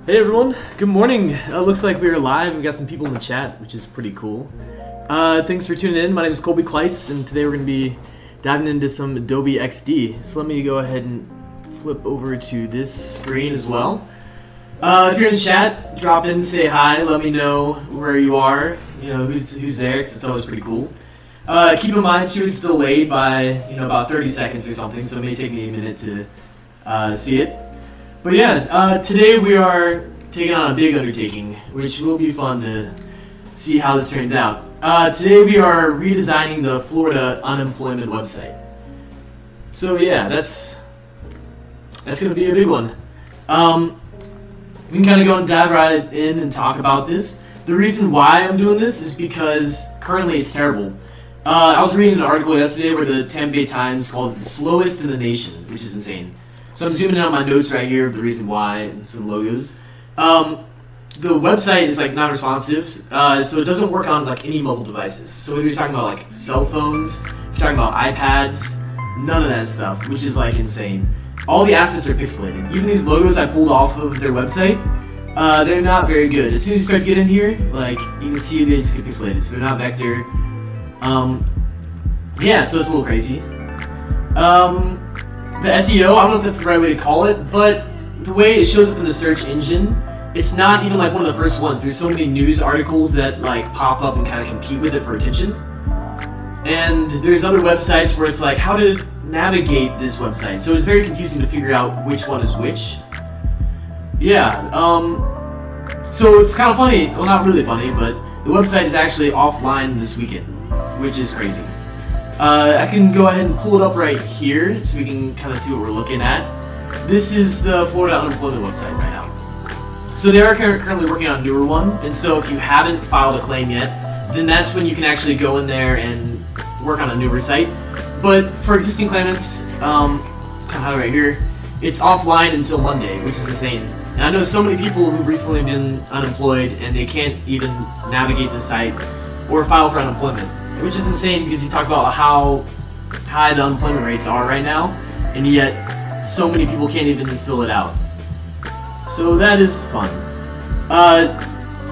Hey everyone, good morning. Looks like we are live. We got some people in the chat, which is pretty cool. Thanks for tuning in. My name is Colby.LIVE, and today we're going to be diving into some Adobe XD. So let me go ahead and flip over to this screen as well. If you're in the chat, drop in, say hi, let me know where you are, you know, who's there, because it's always pretty cool. Keep in mind, too, it's delayed by, about 30 seconds or something, so it may take me a minute to see it. But yeah, today we are taking on a big undertaking, which will be fun to see how this turns out. Today we are redesigning the Florida unemployment website. So yeah, that's going to be a big one. We can kind of go and dive right in and talk about this. The reason why I'm doing this is because currently it's terrible. I was reading an article yesterday where the Tampa Bay Times called it the slowest in the nation, which is insane. So I'm zooming in on my notes right here of the reason why and some logos. The website is not responsive, so it doesn't work on any mobile devices. So whether you're talking about cell phones, if you're talking about iPads, none of that stuff, which is insane. All the assets are pixelated. Even these logos I pulled off of their website, they're not very good. As soon as you start to get in here, you can see they just get pixelated, so they're not vector. Yeah, so it's a little crazy. The SEO, I don't know if that's the right way to call it, but the way it shows up in the search engine, it's not even one of the first ones. There's so many news articles that pop up and kind of compete with it for attention. And there's other websites where it's how to navigate this website. So it's very confusing to figure out which one is which. Yeah, so it's kind of funny, well not really funny, but the website is actually offline this weekend, which is crazy. I can go ahead and pull it up right here so we can kind of see what we're looking at. This is the Florida unemployment website right now. So they are currently working on a newer one, and so if you haven't filed a claim yet, then that's when you can actually go in there and work on a newer site. But for existing claimants, kind of right here, it's offline until Monday, which is insane. And I know so many people who've recently been unemployed and they can't even navigate the site or file for unemployment. Which is insane because you talk about how high the unemployment rates are right now, and yet so many people can't even fill it out. So that is fun.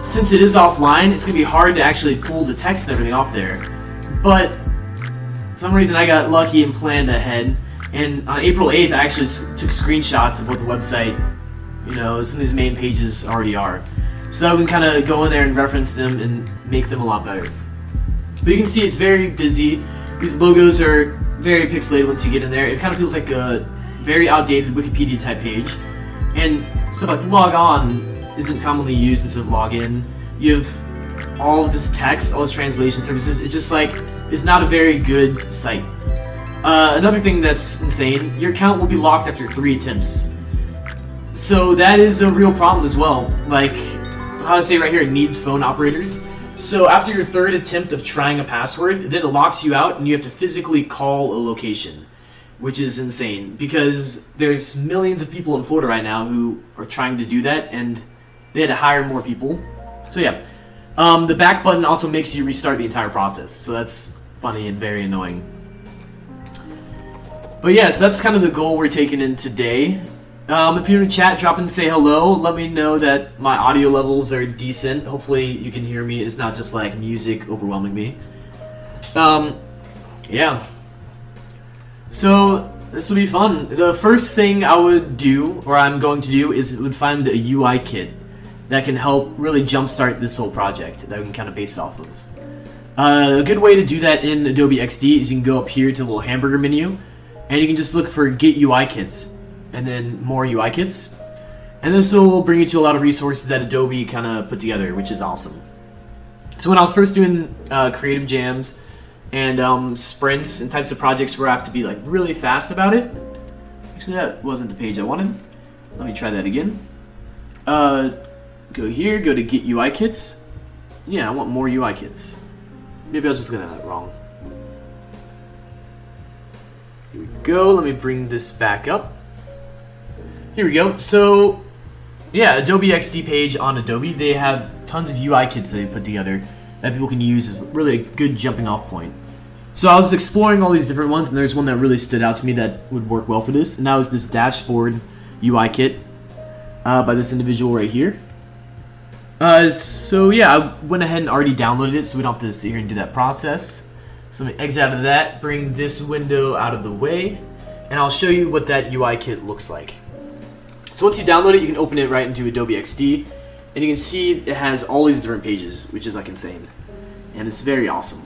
Since it is offline, it's going to be hard to actually pull the text and everything off there. But for some reason I got lucky and planned ahead, and on April 8th I actually took screenshots of what the website, some of these main pages already are. So that we can kind of go in there and reference them and make them a lot better. But you can see it's very busy. These logos are very pixelated once you get in there. It kind of feels like a very outdated Wikipedia type page. And stuff like log on isn't commonly used instead of log in. You have all of this text, all this translation services. It's just it's not a very good site. Another thing that's insane, your account will be locked after 3 attempts. So that is a real problem as well. How to say right here, it needs phone operators. So after your 3rd attempt of trying a password, then it locks you out and you have to physically call a location, which is insane because there's millions of people in Florida right now who are trying to do that, and they had to hire more people. So yeah, the back button also makes you restart the entire process, so that's funny and very annoying. But yeah, so that's kind of the goal we're taking in today. If you're in chat, drop in and say hello. Let me know that my audio levels are decent. Hopefully you can hear me. It's not just music overwhelming me. Yeah. So this will be fun. The first thing I would do, or I'm going to do, is find a UI kit that can help really jumpstart this whole project that we can kind of base it off of. A good way to do that in Adobe XD is you can go up here to the little hamburger menu, and you can just look for Get UI Kits, and then more UI kits. And this will bring you to a lot of resources that Adobe kind of put together, which is awesome. So when I was first doing creative jams and sprints and types of projects where I have to be really fast about it, actually that wasn't the page I wanted. Let me try that again. Go here, go to Get UI Kits. Yeah, I want more UI kits. Maybe I'll just get that wrong. Here we go, let me bring this back up. Here we go. So, yeah, Adobe XD page on Adobe, they have tons of UI kits they put together that people can use as really a good jumping off point. So I was exploring all these different ones, and there's one that really stood out to me that would work well for this, and that was this dashboard UI kit. by this individual right here. So yeah, I went ahead and already downloaded it, so we don't have to sit here and do that process. So let me exit out of that, bring this window out of the way, and I'll show you what that UI kit looks like. So once you download it, you can open it right into Adobe XD, and you can see it has all these different pages, which is like insane, and it's very awesome.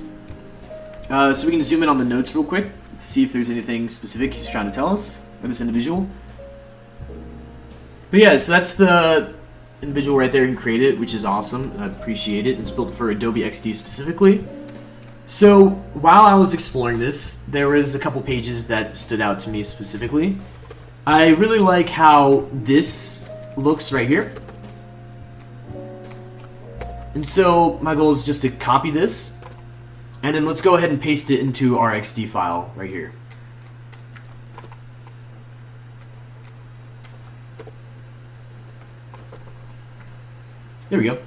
So we can zoom in on the notes real quick, see if there's anything specific he's trying to tell us, or this individual. But yeah, so that's the individual right there who created it, which is awesome. I appreciate it. It's built for Adobe XD specifically. So while I was exploring this, there was a couple pages that stood out to me specifically. I really like how this looks right here. And so my goal is just to copy this, and then let's go ahead and paste it into our XD file right here. There we go.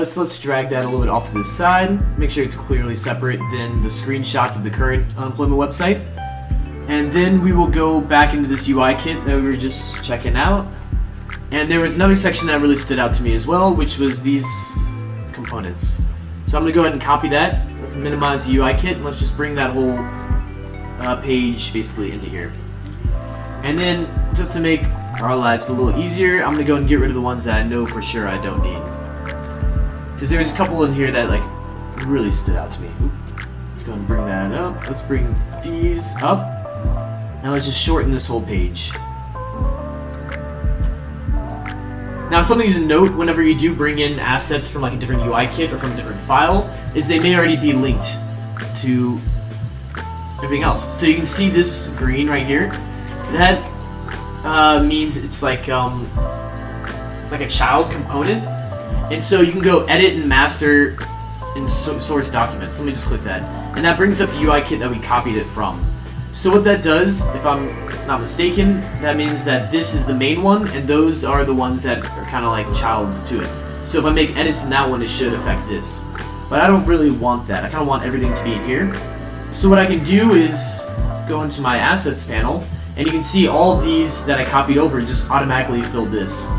So let's drag that a little bit off to the side. Make sure it's clearly separate than the screenshots of the current unemployment website. And then we will go back into this UI kit that we were just checking out. And there was another section that really stood out to me as well, which was these components. So I'm going to go ahead and copy that. Let's minimize the UI kit, and let's just bring that whole page basically into here. And then, just to make our lives a little easier, I'm going to go and get rid of the ones that I know for sure I don't need. Because there's a couple in here that like really stood out to me. Let's go and bring that up. Let's bring these up. Now let's just shorten this whole page. Now something to note whenever you do bring in assets from like a different UI kit or from a different file is they may already be linked to everything else. So you can see this green right here. That means it's like a child component. And so you can go edit and master in source documents. Let me just click that. And that brings up the UI kit that we copied it from. So what that does, if I'm not mistaken, that means that this is the main one, and those are the ones that are kind of like childs to it. So if I make edits in that one, it should affect this. But I don't really want that. I kind of want everything to be in here. So what I can do is go into my assets panel, and you can see all of these that I copied over and just automatically filled this.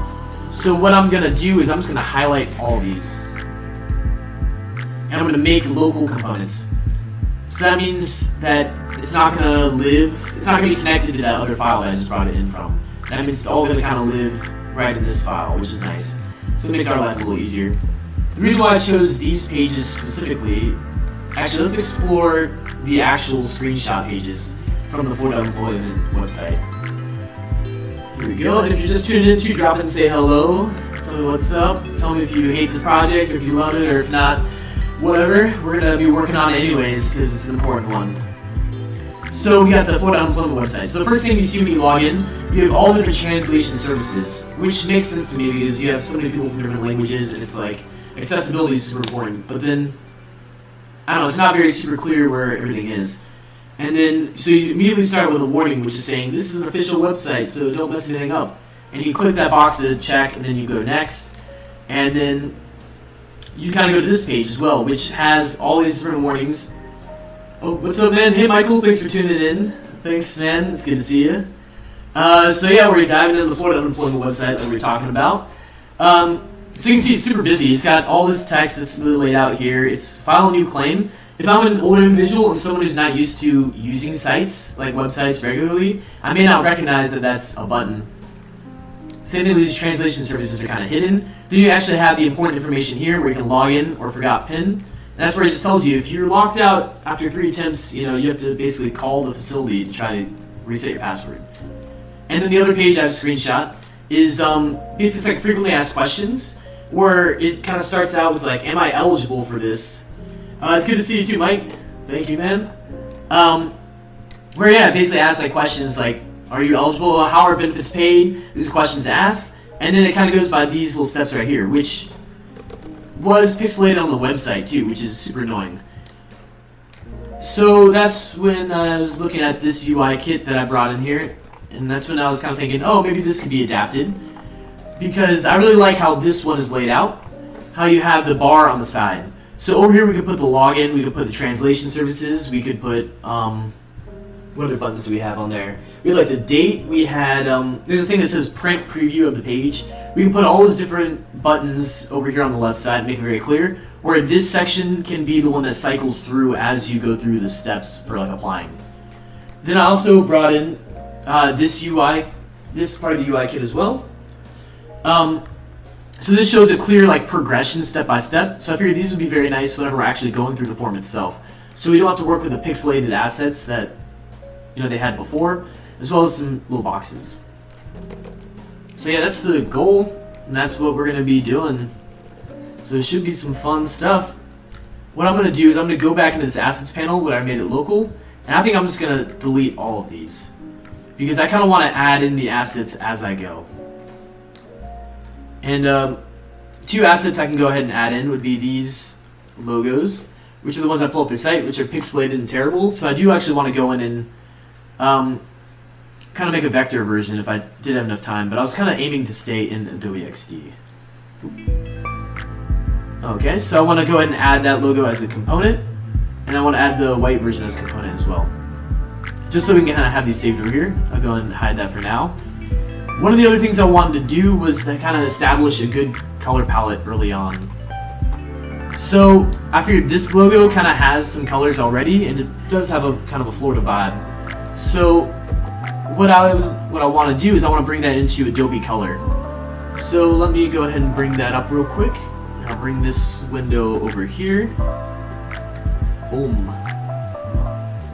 So what I'm going to do is I'm just going to highlight all these. And I'm going to make local components. So that means that it's not going to be connected to that other file that I just brought it in from. That means it's all going to kind of live right in this file, which is nice. So it makes our life a little easier. The reason why I chose these pages specifically, actually let's explore the actual screenshot pages from the Unemployment website. Here we go, and if you're just tuning in, drop in and say hello. Tell me what's up. Tell me if you hate this project, or if you love it, or if not, whatever. We're going to be working on it anyways, because it's an important one. So we got the Unemployment website. So the first thing you see when you log in, you have all the different translation services, which makes sense to me because you have so many people from different languages, and it's like, accessibility is super important. But then, I don't know, it's not very super clear where everything is. And then, so you immediately start with a warning, which is saying, this is an official website, so don't mess anything up. And you click that box to check, and then you go next. And then you kind of go to this page as well, which has all these different warnings. Oh, what's up, man? Hey, Michael, thanks for tuning in. Thanks, man. It's good to see you. So yeah, we're diving into the Unemployment website that we were talking about. So you can see it's super busy. It's got all this text that's really laid out here. It's file a new claim. If I'm an older individual and someone who's not used to using sites, like websites regularly, I may not recognize that that's a button. Same thing with these translation services are kind of hidden. Then you actually have the important information here where you can log in or forgot PIN. And that's where it just tells you if you're locked out after 3 attempts, you have to basically call the facility to try to reset your password. And then the other page I have a screenshot is basically it's like frequently asked questions, where it kind of starts out with like, am I eligible for this? It's good to see you too, Mike. Thank you, man. Where yeah, basically asks like questions like, are you eligible? How are benefits paid? These are questions to ask. And then it kind of goes by these little steps right here, which was pixelated on the website too, which is super annoying. So that's when I was looking at this UI kit that I brought in here, and that's when I was kind of thinking, oh, maybe this could be adapted. Because I really like how this one is laid out, how you have the bar on the side. So over here we could put the login, we could put the translation services, we could put what other buttons do we have on there? We had like the date. We had there's a thing that says print preview of the page. We can put all those different buttons over here on the left side, make it very clear. Where this section can be the one that cycles through as you go through the steps for like applying. Then I also brought in this UI, this part of the UI kit as well. So this shows a clear like progression step by step. So I figured these would be very nice whenever we're actually going through the form itself. So we don't have to work with the pixelated assets that they had before, as well as some little boxes. So yeah, that's the goal, and that's what we're going to be doing. So it should be some fun stuff. What I'm going to do is I'm going to go back into this assets panel where I made it local, and I think I'm just going to delete all of these because I kind of want to add in the assets as I go. And 2 assets I can go ahead and add in would be these logos, which are the ones I pull up the site, which are pixelated and terrible. So I do actually want to go in and kind of make a vector version if I did have enough time, but I was kind of aiming to stay in Adobe XD. Okay, so I want to go ahead and add that logo as a component, and I want to add the white version as a component as well. Just so we can kind of have these saved over here, I'll go ahead and hide that for now. One of the other things I wanted to do was to kind of establish a good color palette early on. So I figured this logo kind of has some colors already, and it does have a kind of a Florida vibe. So what I want to do is I want to bring that into Adobe Color. So let me go ahead and bring that up real quick. I'll bring this window over here. Boom.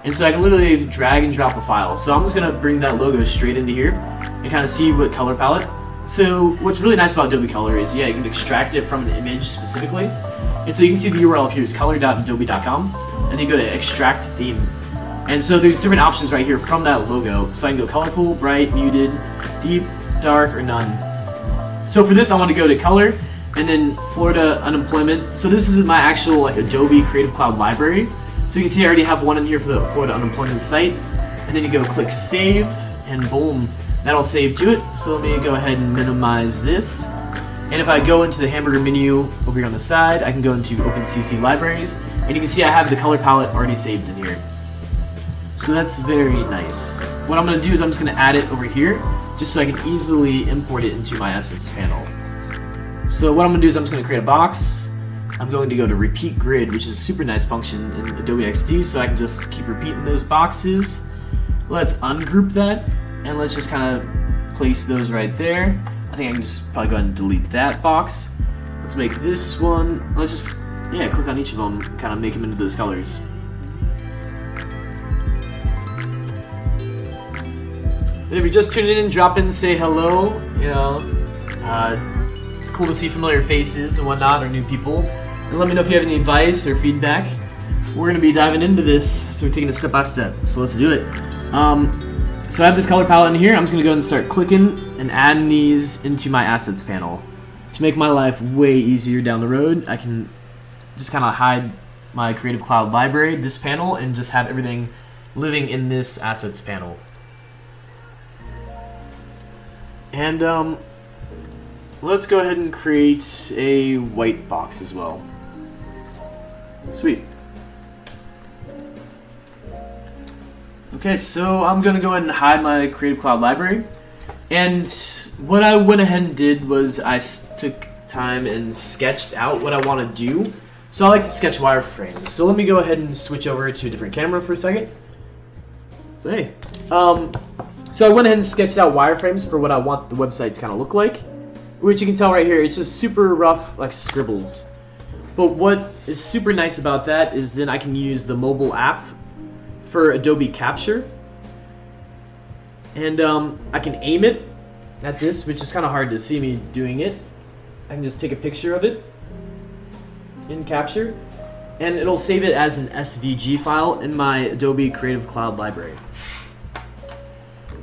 And so I can literally drag and drop a file. So I'm just going to bring that logo straight into here and kind of see what color palette. So what's really nice about Adobe Color is, yeah, you can extract it from an image specifically. And so you can see the URL up here is color.adobe.com, and then you go to extract theme. And so there's different options right here from that logo. So I can go colorful, bright, muted, deep, dark, or none. So for this I want to go to color, and then Florida Unemployment. So this is my actual like Adobe Creative Cloud library. So you can see I already have one in here for the Florida Unemployment site. And then you go click save, and boom, that'll save to it. So let me go ahead and minimize this. And if I go into the hamburger menu over here on the side, I can go into OpenCC Libraries, and you can see I have the color palette already saved in here. So that's very nice. What I'm going to do is I'm just going to add it over here, just so I can easily import it into my assets panel. So what I'm going to do is I'm just going to create a box. I'm going to go to repeat grid, which is a super nice function in Adobe XD, so I can just keep repeating those boxes. Let's ungroup that, and let's just kind of place those right there. I think I can just probably go ahead and delete that box. Let's make this one. Let's just, yeah, click on each of them, kind of make them into those colors. And if you're just tuning in, drop in and say hello. It's cool to see familiar faces and whatnot, or new people. And let me know if you have any advice or feedback. We're going to be diving into this, so we're taking it step by step. So let's do it. So I have this color palette in here. I'm just going to go ahead and start clicking and adding these into my assets panel. To make my life way easier down the road, I can just kind of hide my Creative Cloud library, this panel, and just have everything living in this assets panel. And let's go ahead and create a white box as well. Sweet. Okay, so I'm going to go ahead and hide my Creative Cloud library. And what I went ahead and did was I took time and sketched out what I want to do. So I like to sketch wireframes. So let me go ahead and switch over to a different camera for a second. So hey, so I went ahead and sketched out wireframes for what I want the website to kind of look like. Which you can tell right here, it's just super rough, like scribbles. But what is super nice about that is then I can use the mobile app for Adobe Capture. And I can aim it at this, which is kind of hard to see me doing it. I can just take a picture of it in Capture, and it'll save it as an SVG file in my Adobe Creative Cloud library.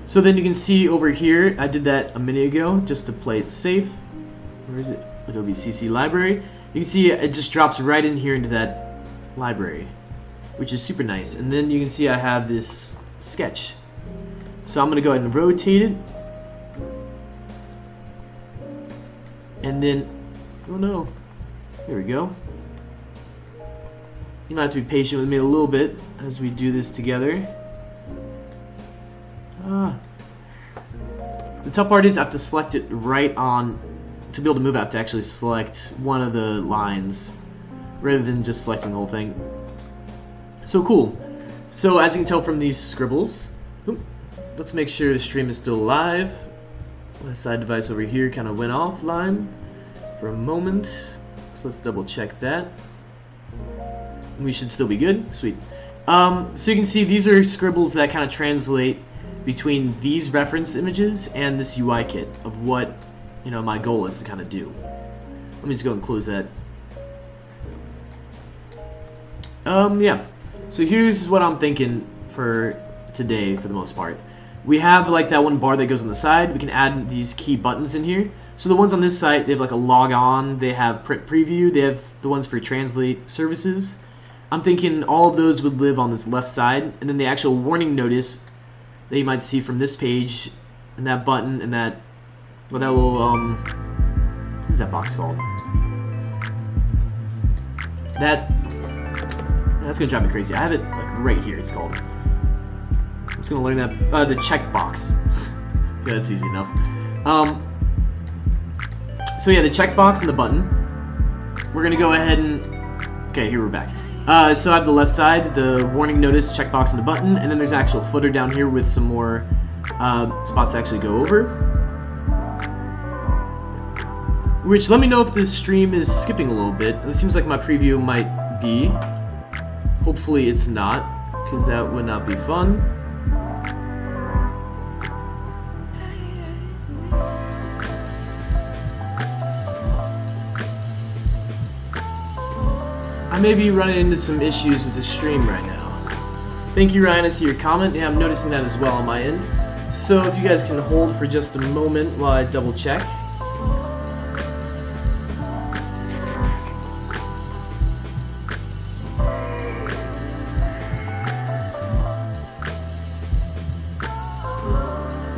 So then you can see over here, I did that a minute ago just to play it safe. Where is it? Adobe CC library. You can see it just drops right in here into that library, which is super nice. And then you can see I have this sketch. So I'm going to go ahead and rotate it. And then, oh no, there we go. You might have to be patient with me a little bit as we do this together. The tough part is I have to select it right on, to be able to move, I have to actually select one of the lines rather than just selecting the whole thing. So cool. So as you can tell from these scribbles, let's make sure the stream is still live. My side device over here kind of went offline for a moment, so let's double check that. We should still be good. Sweet. So you can see these are scribbles that kind of translate between these reference images and this UI kit of what, you know, my goal is to kind of do. Let me just go and close that. Yeah. So here's what I'm thinking for today for the most part. We have like that one bar that goes on the side. We can add these key buttons in here. So the ones on this site, they have like a log on, they have print preview, they have the ones for translate services. I'm thinking all of those would live on this left side, and then the actual warning notice that you might see from this page, and that button, and that, well, that little, what is that box called? That's gonna drive me crazy. I have it like right here, it's called. I'm just gonna learn that, the check box. Yeah, that's easy enough. So yeah, the checkbox and the button. We're gonna go ahead and, okay, here we're back. So I have the left side, the warning notice, checkbox, and the button, and then there's an actual footer down here with some more spots to actually go over. Which, let me know if this stream is skipping a little bit. It seems like my preview might be. Hopefully it's not, because that would not be fun. I may be running into some issues with the stream right now. Thank you, Ryan. I see your comment. Yeah, I'm noticing that as well on my end. So if you guys can hold for just a moment while I double check.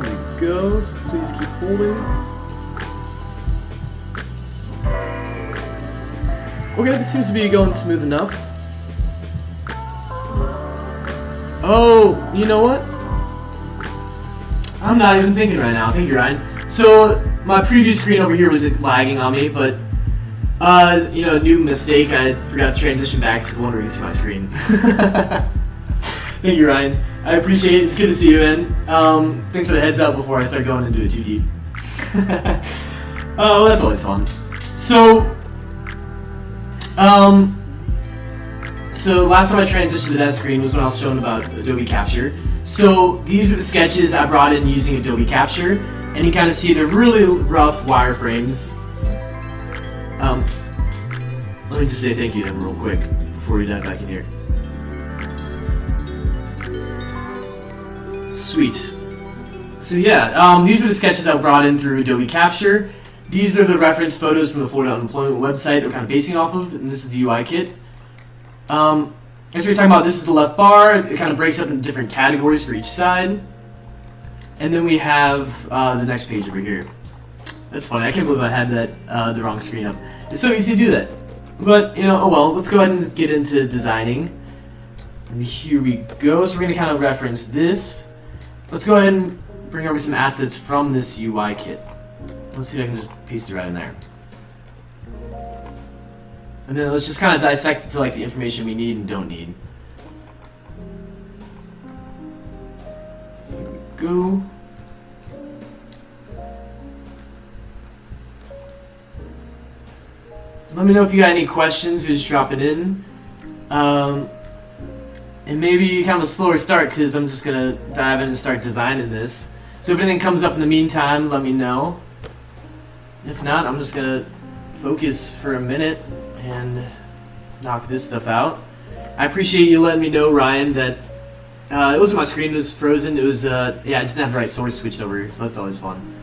There we go. So please keep holding. Okay, this seems to be going smooth enough. Oh, you know what? I'm not even thinking right now. Thank you, Ryan. So, my previous screen over here was lagging on me, but, you know, new mistake. I forgot to transition back to the one where you can see my screen. Thank you, Ryan. I appreciate it. It's good to see you, man. Thanks for the heads up before I start going into it too deep. Oh, that's always fun. So last time I transitioned to that screen was when I was showing about Adobe Capture. So these are the sketches I brought in using Adobe Capture, and you kind of see they're really rough wireframes. Let me just say thank you to them real quick before we dive back in here. Sweet. So yeah, these are the sketches I brought in through Adobe Capture. These are the reference photos from the Florida Unemployment website that we're kind of basing off of, and this is the UI kit. As we were talking about, this is the left bar. It kind of breaks up into different categories for each side. And then we have the next page over here. That's funny. I can't believe I had that the wrong screen up. It's so easy to do that. But, you know, oh well. Let's go ahead and get into designing. And here we go. So we're going to kind of reference this. Let's go ahead and bring over some assets from this UI kit. Let's see if I can just paste it right in there. And then let's just kind of dissect it to like the information we need and don't need. Here we go. Let me know if you got any questions. Just drop it in. And maybe kind of a slower start because I'm just going to dive in and start designing this. So if anything comes up in the meantime, let me know. If not, I'm just going to focus for a minute and knock this stuff out. I appreciate you letting me know, Ryan, that it wasn't my screen that was frozen. It was, yeah, I just didn't have the right source switched over, so that's always fun.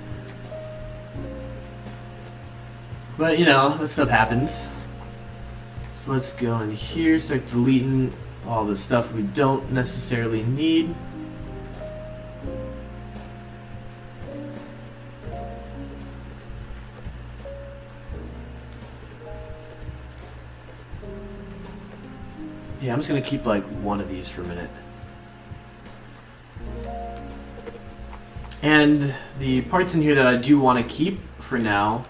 But, you know, that stuff happens. So let's go in here, start deleting all the stuff we don't necessarily need. Yeah, I'm just going to keep like one of these for a minute. And the parts in here that I do want to keep for now.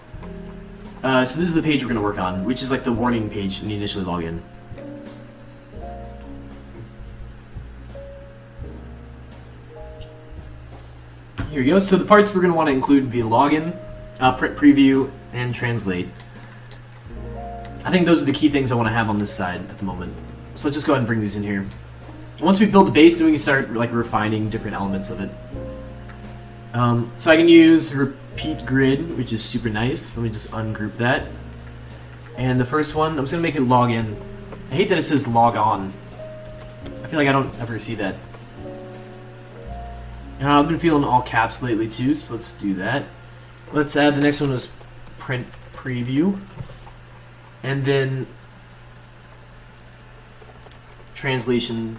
So this is the page we're going to work on, which is like the warning page when you initially log in. Here we go. So the parts we're going to want to include would be login, print preview, and translate. I think those are the key things I want to have on this side at the moment. So let's just go ahead and bring these in here. Once we build the base, then we can start like refining different elements of it. So I can use repeat grid, which is super nice. Let me just ungroup that. And the first one, I'm just going to make it log in. I hate that it says log on. I feel like I don't ever see that. And I've been feeling all caps lately too, so let's do that. Let's add the next one is print preview. And then translation.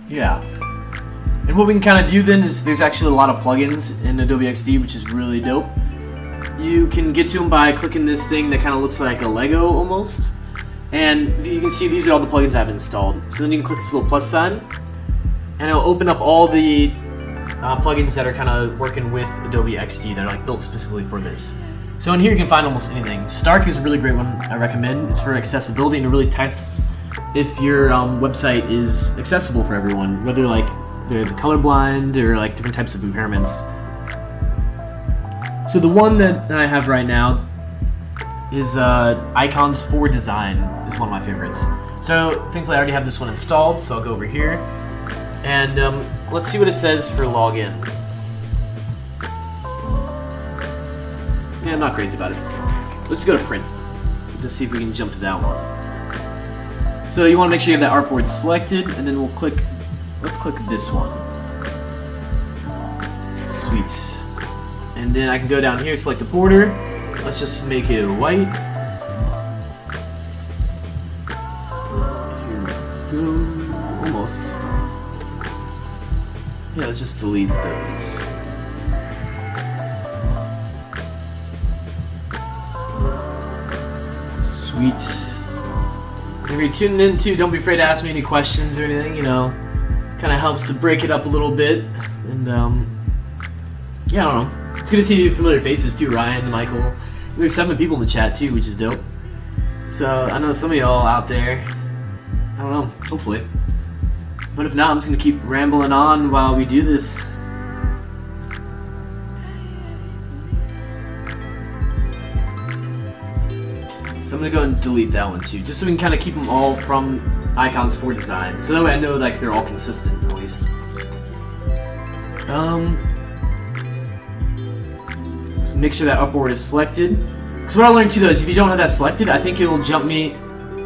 Yeah. And what we can kind of do then is there's actually a lot of plugins in Adobe XD, which is really dope. You can get to them by clicking this thing that kind of looks like a Lego almost. And you can see these are all the plugins I've installed. So then you can click this little plus sign, and it'll open up all the plugins that are kind of working with Adobe XD that are like built specifically for this. So in here you can find almost anything. Stark is a really great one I recommend. It's for accessibility and it really tests if your website is accessible for everyone, whether like they're colorblind or like different types of impairments. So the one that I have right now is Icons for Design is one of my favorites. So thankfully I already have this one installed, so I'll go over here and let's see what it says for login. Yeah, I'm not crazy about it. Let's go to print. Just see if we can jump to that one. So you want to make sure you have that artboard selected, and then we'll click. Let's click this one. Sweet. And then I can go down here, select the border. Let's just make it white. Here we go. Almost. Yeah, let's just delete those. Sweet. If you're tuning in too, don't be afraid to ask me any questions or anything, you know. Kind of helps to break it up a little bit. And, yeah, I don't know. It's good to see familiar faces too, Ryan, Michael. There's 7 people in the chat too, which is dope. So, I know some of y'all out there. I don't know, hopefully. But if not, I'm just going to keep rambling on while we do this. So I'm going to go and delete that one too, just so we can kind of keep them all from Icons for Design. So that way I know like they're all consistent, at least. So make sure that upboard is selected. Because what I learned too though is if you don't have that selected, I think it will jump me...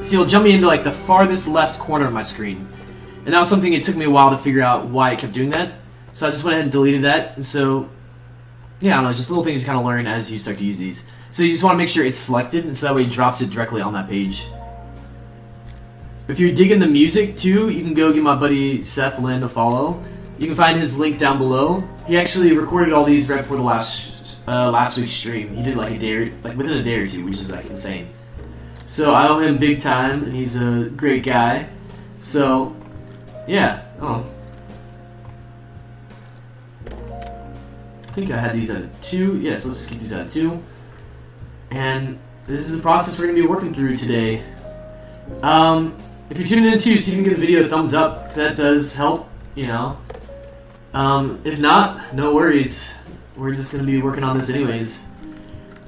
See, it'll jump me into like the farthest left corner of my screen. And that was something it took me a while to figure out why it kept doing that. So I just went ahead and deleted that. And so, yeah, I don't know, just little things you kind of learn as you start to use these. So you just want to make sure it's selected, and so that way it drops it directly on that page. If you're digging the music too, you can go give my buddy Seth Lynn a follow. You can find his link down below. He actually recorded all these right before the last week's stream. He did like within a day or two, which is like insane. So I owe him big time, and he's a great guy. So, yeah, I think I had these at 2. Yeah, so let's just keep these at 2. And this is the process we're going to be working through today. If you're tuning in too, so you can give the video a thumbs up, because that does help, you know. If not, no worries. We're just going to be working on this anyways.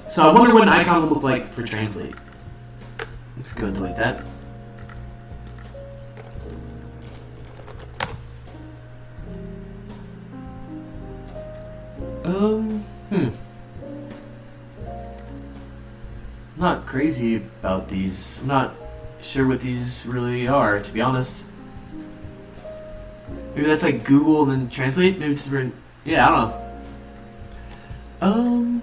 So I wonder what an icon would look like for translate. Let's go and delete that. I'm not crazy about these. I'm not sure what these really are, to be honest. Maybe that's like Google and then translate? Maybe it's different. Yeah, I don't know.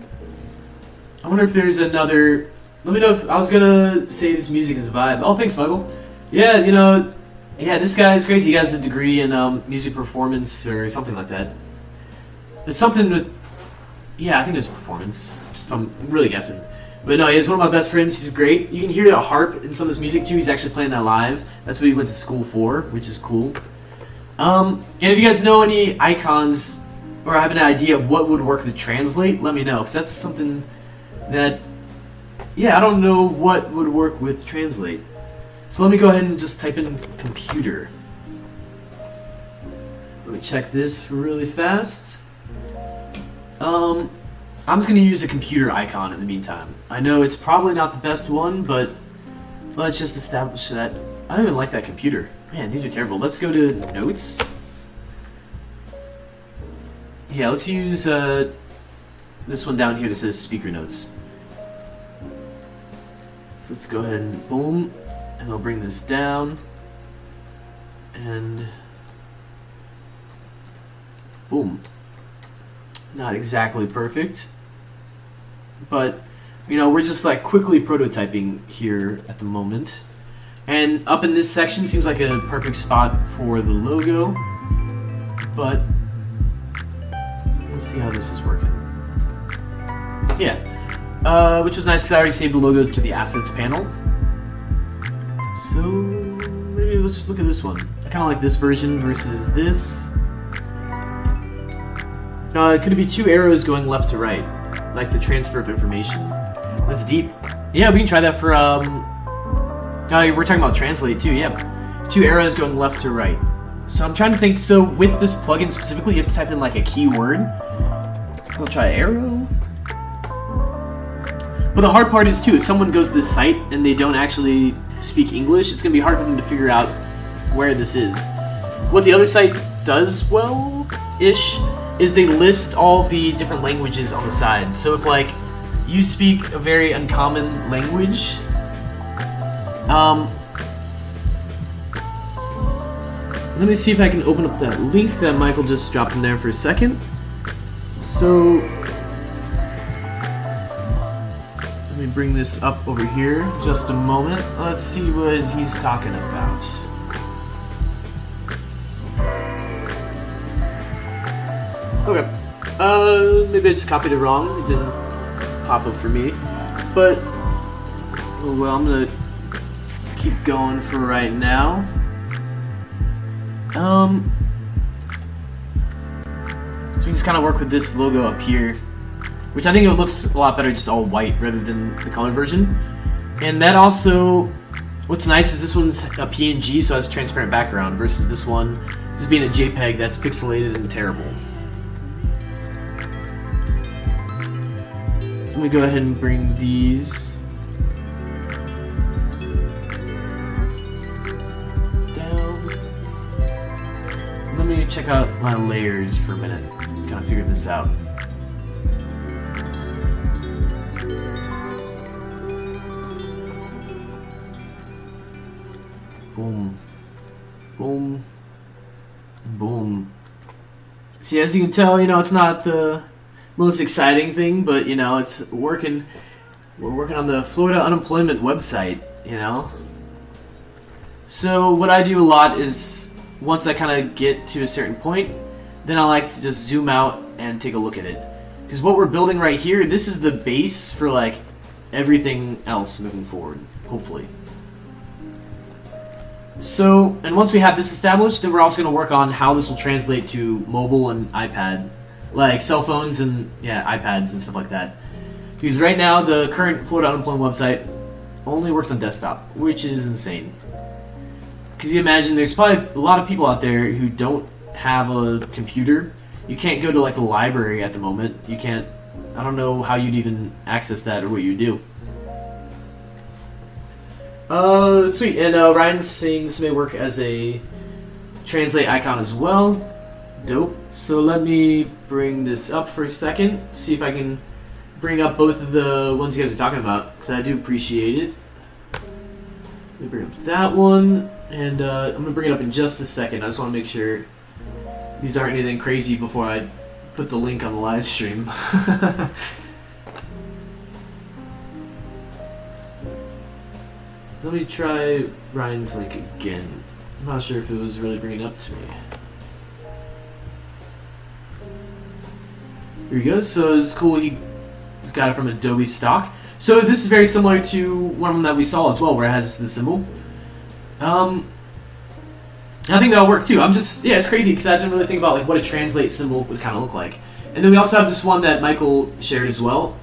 I wonder if there's another... Let me know if... I was gonna say this music is a vibe. Oh, thanks, Michael. Yeah, you know... Yeah, this guy is crazy. He has a degree in music performance or something like that. There's something with... Yeah, I think there's performance. If I'm really guessing. But no, he's one of my best friends. He's great. You can hear a harp in some of his music too. He's actually playing that live. That's what he went to school for, which is cool. And if you guys know any icons or have an idea of what would work to translate, let me know, because that's something that, yeah, I don't know what would work with translate. So let me go ahead and just type in computer. Let me check this really fast. I'm just going to use a computer icon in the meantime. I know it's probably not the best one, but let's just establish that. I don't even like that computer. Man, these are terrible. Let's go to notes. Yeah, let's use this one down here that says speaker notes. So let's go ahead and boom, and I'll bring this down, and boom. Not exactly perfect, but you know, we're just like quickly prototyping here at the moment. And up in this section seems like a perfect spot for the logo, but let's see how this is working. Yeah, which was nice because I already saved the logos to the assets panel. So maybe let's just look at this one. I kind of like this version versus this. Could it be two arrows going left to right, like the transfer of information? That's deep. Yeah, we can try that for we're talking about translate too, yeah. Two arrows going left to right. So I'm trying to think, so with this plugin specifically, you have to type in like a keyword. I'll try arrow. But the hard part is too, if someone goes to this site and they don't actually speak English, it's going to be hard for them to figure out where this is. What the other site does well-ish is they list all the different languages on the side. So if like you speak a very uncommon language, let me see if I can open up that link that Michael just dropped in there for a second. So let me bring this up over here just a moment. Let's see what he's talking about. Okay. Maybe I just copied it wrong. It didn't pop up for me. But oh well, I'm gonna keep going for right now. So we can just kind of work with this logo up here, which I think it looks a lot better just all white rather than the colored version. And that also, what's nice is this one's a PNG, so it has a transparent background, versus this one just being a JPEG that's pixelated and terrible. So let me go ahead and bring these down. Let me check out my layers for a minute, kind of figure this out. Boom, boom, boom. See, as you can tell, you know, it's not the most exciting thing, but you know, it's working. We're working on the Florida unemployment website, you know. So what I do a lot is, once I kind of get to a certain point, then I like to just zoom out and take a look at it. Because what we're building right here, this is the base for like everything else moving forward, hopefully. So, and once we have this established, then we're also going to work on how this will translate to mobile and iPad, like cell phones and yeah, iPads and stuff like that. Because right now, the current Florida unemployment website only works on desktop, which is insane. Because you imagine there's probably a lot of people out there who don't have a computer. You can't go to like the library at the moment. You can't, I don't know how you'd even access that or what you do. Sweet. And Ryan's saying this may work as a translate icon as well. Dope. So let me bring this up for a second, see if I can bring up both of the ones you guys are talking about, because I do appreciate it. Let me bring up that one, and I'm going to bring it up in just a second. I just want to make sure these aren't anything crazy before I put the link on the live stream. Let me try Ryan's link again. I'm not sure if it was really bringing up to me. Here he goes. So it's cool. He got it from Adobe stock. So this is very similar to one of them that we saw as well, where it has the symbol. And And I think that'll work too. I'm just, yeah, it's crazy because I didn't really think about like what a translate symbol would kind of look like. And then we also have this one that Michael shared as well.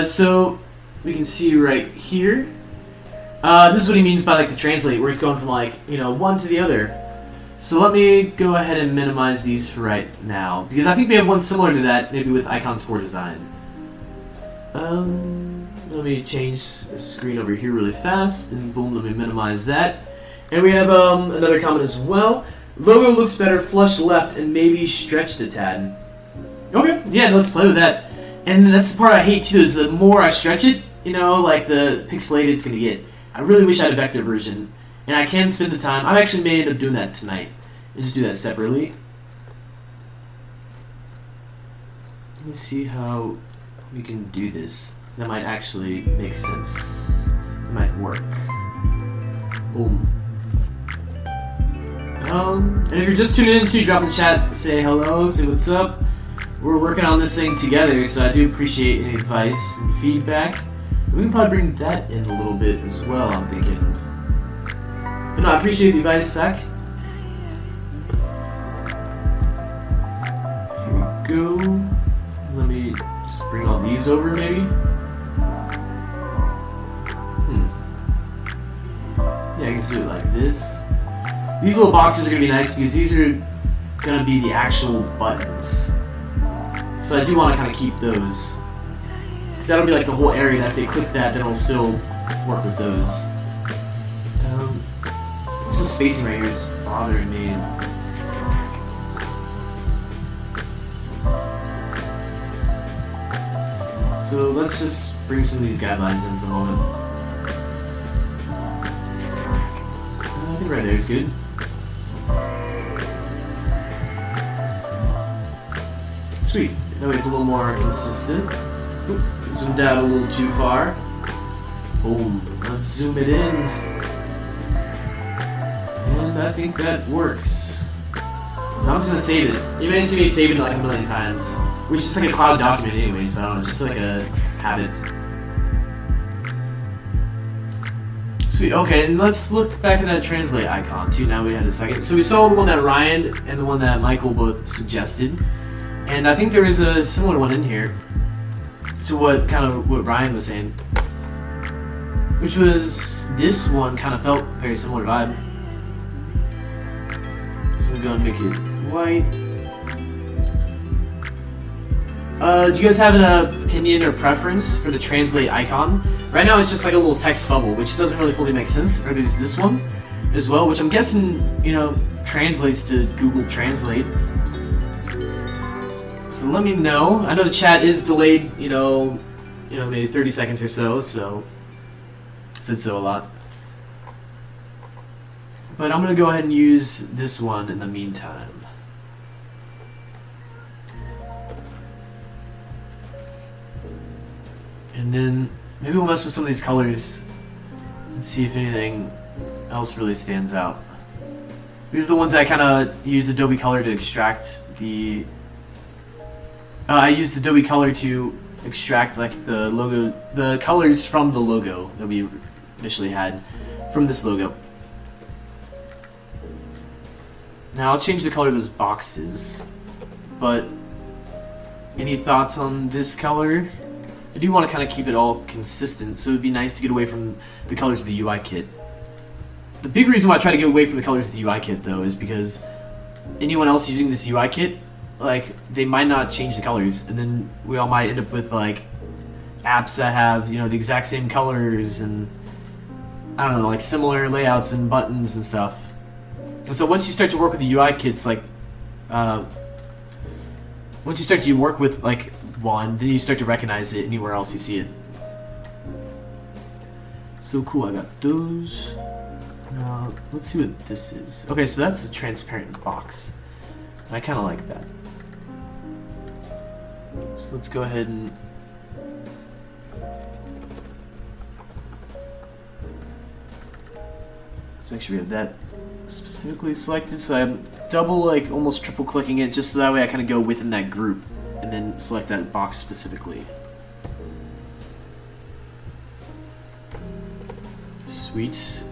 So we can see right here. This is what he means by like the translate, where he's going from like, you know, one to the other. So let me go ahead and minimize these for right now, because I think we have one similar to that, maybe with icons for design. Let me change the screen over here really fast, and boom, let me minimize that. And we have another comment as well. Logo looks better flush left and maybe stretched a tad. Okay, yeah, let's play with that. And that's the part I hate too, is the more I stretch it, you know, like the pixelated it's going to get. I really wish I had a vector version. And I can spend the time. I actually may end up doing that tonight. And just do that separately. Let me see how we can do this. That might actually make sense. It might work. Boom. And if you're just tuning in too, drop in the chat, say hello, say what's up. We're working on this thing together, so I do appreciate any advice and feedback. We can probably bring that in a little bit as well, I'm thinking. But no, I appreciate the advice, Zach. Here we go. Let me just bring all these over, maybe. Yeah, I can just do it like this. These little boxes are going to be nice because these are going to be the actual buttons. So I do want to kind of keep those. Because that'll be like the whole area that if they click that, then it'll still work with those. This spacing right here is bothering me. So let's just bring some of these guidelines in for the moment. I think right there is good. Sweet. That way it's a little more consistent. Oop, zoomed out a little too far. Boom. Let's zoom it in. And I think that works. So I'm just gonna save it. You may see me saving it like a million times. Which is like a cloud document anyways, but I don't know, just like a habit. Sweet, okay, and let's look back at that translate icon too, now we had a second. So we saw the one that Ryan and the one that Michael both suggested. And I think there is a similar one in here to what Ryan was saying. Which was, this one kind of felt very similar vibe. So we're gonna make it white. Do you guys have an opinion or preference for the translate icon? Right now it's just like a little text bubble, which doesn't really fully make sense. Or there's this one as well, which I'm guessing, you know, translates to Google Translate. So let me know. I know the chat is delayed, you know, maybe 30 seconds or so I said so a lot. But I'm gonna go ahead and use this one in the meantime. And then maybe we'll mess with some of these colors and see if anything else really stands out. These are the ones I kind of used Adobe Color to extract the... I used Adobe Color to extract like the logo, the colors from the logo that we initially had from this logo. Now I'll change the color of those boxes, but any thoughts on this color? I do want to kind of keep it all consistent, so it would be nice to get away from the colors of the UI kit. The big reason why I try to get away from the colors of the UI kit though is because anyone else using this UI kit, like, they might not change the colors, and then we all might end up with like apps that have, you know, the exact same colors and I don't know, like similar layouts and buttons and stuff. And so once you start to work with the UI kits, like once you start to work with like one, then you start to recognize it anywhere else you see it. So cool, I got those. Let's see what this is. Okay, so that's a transparent box. I kind of like that. So let's go ahead and let's make sure we have that specifically selected. So I'm double, like almost triple clicking it, just so that way I kind of go within that group and then select that box specifically. Sweet.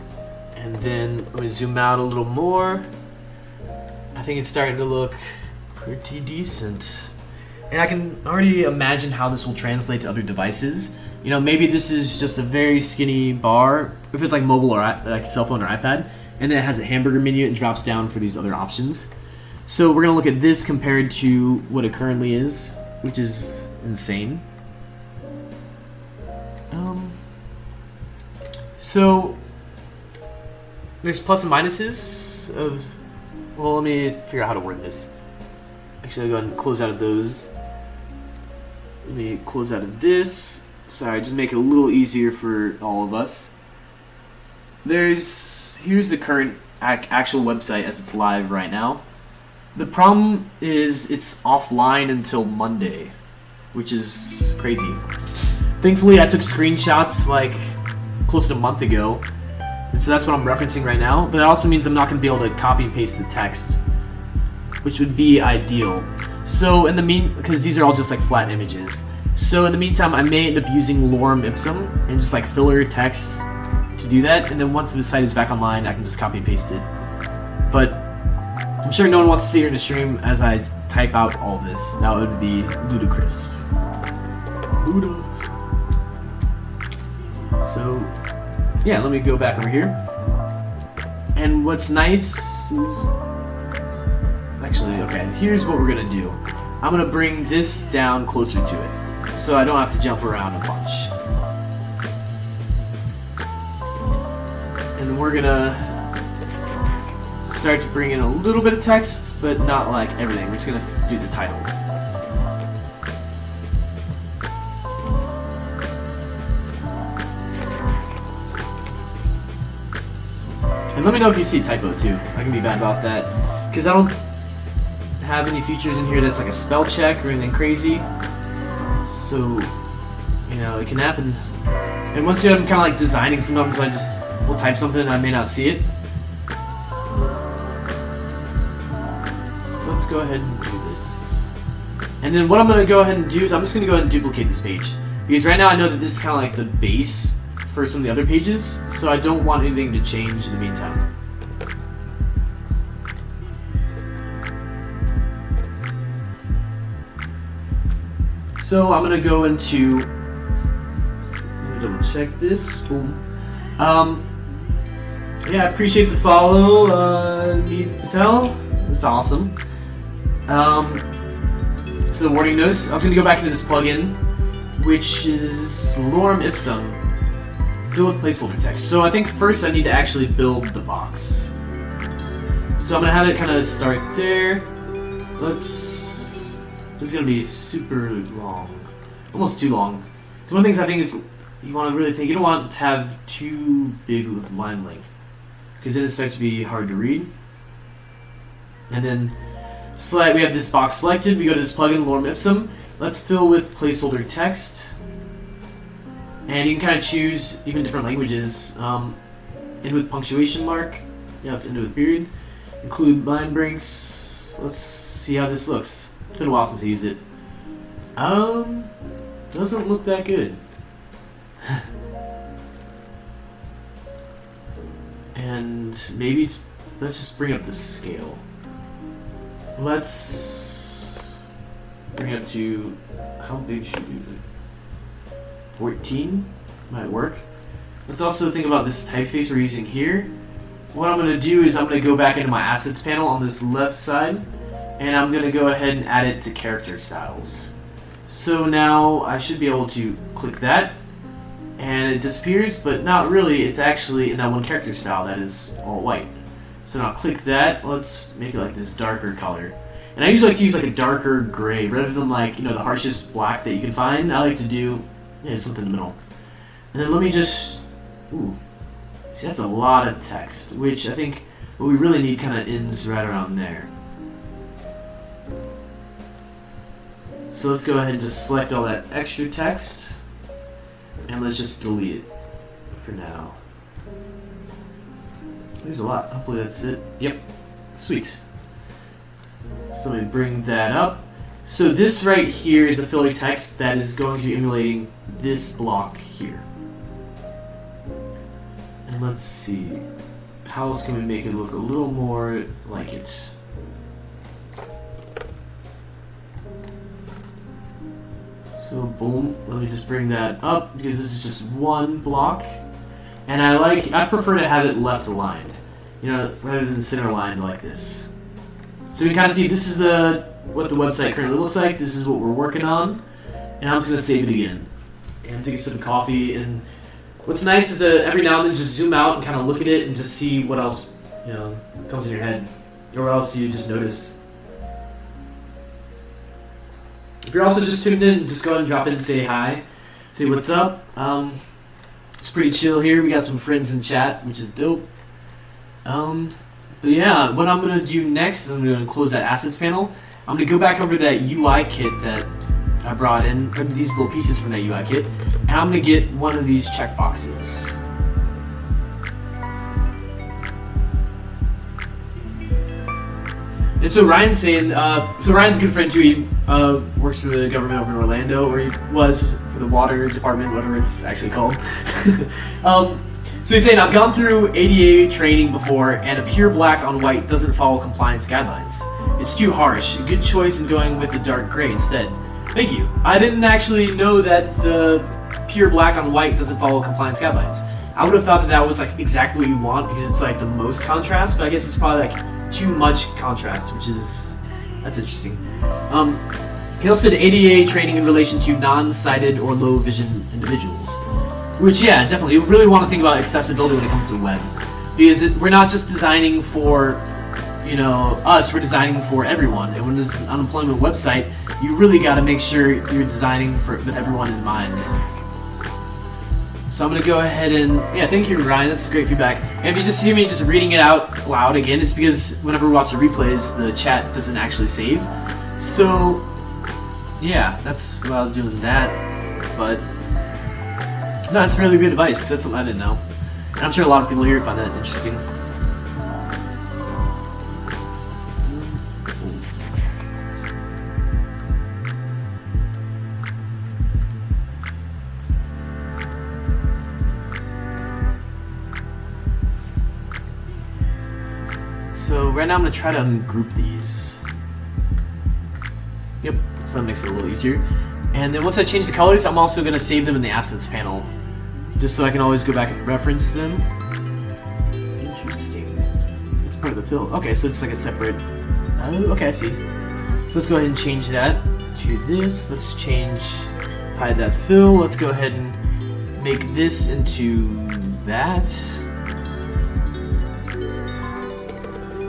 And then I'm going to zoom out a little more. I think it's starting to look pretty decent. And I can already imagine how this will translate to other devices. You know, maybe this is just a very skinny bar, if it's like mobile or like cell phone or iPad, and then it has a hamburger menu and drops down for these other options. So we're going to look at this compared to what it currently is, which is insane. So there's plus and minuses of, well, let me figure out how to word this. Actually, I'll go ahead and close out of those. Let me close out of this. Sorry, just make it a little easier for all of us. Here's the current actual website as it's live right now. The problem is it's offline until Monday, which is crazy. Thankfully, I took screenshots like close to a month ago, and so that's what I'm referencing right now. But that also means I'm not going to be able to copy and paste the text, which would be ideal. So because these are all just like flat images. So in the meantime, I may end up using lorem ipsum and just like filler text to do that. And then once the site is back online, I can just copy and paste it. But I'm sure no one wants to see it in the stream as I type out all this. That would be ludicrous. Luda. So yeah, let me go back over here. And what's nice is, actually, okay, here's what we're gonna do. I'm gonna bring this down closer to it, so I don't have to jump around a bunch. And we're gonna start to bring in a little bit of text, but not like everything. We're just gonna do the title. And let me know if you see typo too. I can be bad about that, because I don't have any features in here that's like a spell check or anything crazy. So, you know, it can happen. And once I'm kind of like designing, sometimes I just will type something and I may not see it. So let's go ahead and do this. And then what I'm going to go ahead and do is I'm just going to go ahead and duplicate this page. Because right now I know that this is kind of like the base for some of the other pages, so I don't want anything to change in the meantime. So I'm gonna go into, let me double check this, boom. Yeah, I appreciate the follow, Meet Patel, that's awesome. So the warning notice, I was gonna go back into this plugin, which is lorem ipsum. Fill with placeholder text. So I think first I need to actually build the box. So I'm gonna have it kind of start there. This is gonna be super long, almost too long. One of the things I think is you want to really think, you don't want to have too big of line length, because then it starts to be hard to read. And then we have this box selected. We go to this plugin, lorem ipsum. Let's fill with placeholder text. And you can kind of choose even different languages. End with punctuation mark. Yeah, let's end with period. Include line breaks. Let's see how this looks. It's been a while since I used it. Doesn't look that good. And maybe let's just bring up the scale. Let's bring it up to, how big should we do it? 14 might work. Let's also think about this typeface we're using here. What I'm going to do is I'm going to go back into my assets panel on this left side, and I'm going to go ahead and add it to character styles. So now I should be able to click that, and it disappears, but not really. It's actually in that one character style that is all white. So now click that. Let's make it like this darker color. And I usually like to use like a darker gray rather than like, you know, the harshest black that you can find. I like to do something in the middle. And then let me just, see, that's a lot of text, which I think what we really need kind of ends right around there. So let's go ahead and just select all that extra text, and let's just delete it for now. There's a lot. Hopefully that's it. Yep. Sweet. So let me bring that up. So this right here is the filler text that is going to be emulating this block here. And let's see. how else can we make it look a little more like it? So boom, let me just bring that up because this is just one block. And I prefer to have it left aligned, you know, rather than center aligned like this. So you can kind of see this is what the website currently looks like. This is what we're working on. And I'm just going to save it again. And take a sip of coffee. And what's nice is to every now and then just zoom out and kind of look at it and just see what else, you know, comes in your head. Or what else you just notice. If you're also just tuned in, just go ahead and drop in and say hi. Say what's up. It's pretty chill here. We got some friends in chat, which is dope. But yeah, what I'm going to do next is I'm going to close that assets panel. I'm going to go back over that UI kit that I brought in, or these little pieces from that UI kit, and I'm going to get one of these checkboxes. And so Ryan's saying, so Ryan's a good friend too. He works for the government over in Orlando, or he was for the water department, whatever it's actually called. So he's saying, I've gone through ADA training before, and a pure black on white doesn't follow compliance guidelines. It's too harsh. A good choice in going with the dark gray instead. Thank you. I didn't actually know that the pure black on white doesn't follow compliance guidelines. I would have thought that that was like exactly what you want because it's like the most contrast, but I guess it's probably like too much contrast, which is, that's interesting. He also did ADA training in relation to non-sighted or low vision individuals. Which, yeah, definitely. You really want to think about accessibility when it comes to the web. Because we're not just designing for, you know, us, we're designing for everyone. And when this is an unemployment website, you really got to make sure you're designing with everyone in mind. So I'm going to go ahead and, yeah, thank you, Ryan. That's great feedback. And if you just hear me just reading it out loud again, it's because whenever we watch the replays, the chat doesn't actually save. So, yeah, that's what I was doing that. But no, that's really good advice, because that's something I didn't know. And I'm sure a lot of people here find that interesting. So right now I'm going to try to ungroup these. Yep, so that makes it a little easier. And then once I change the colors, I'm also going to save them in the assets panel, just so I can always go back and reference them. Interesting. It's part of the fill. Okay, so it's like a separate... Oh, okay, I see. So let's go ahead and change that to this. Let's hide that fill. Let's go ahead and make this into that.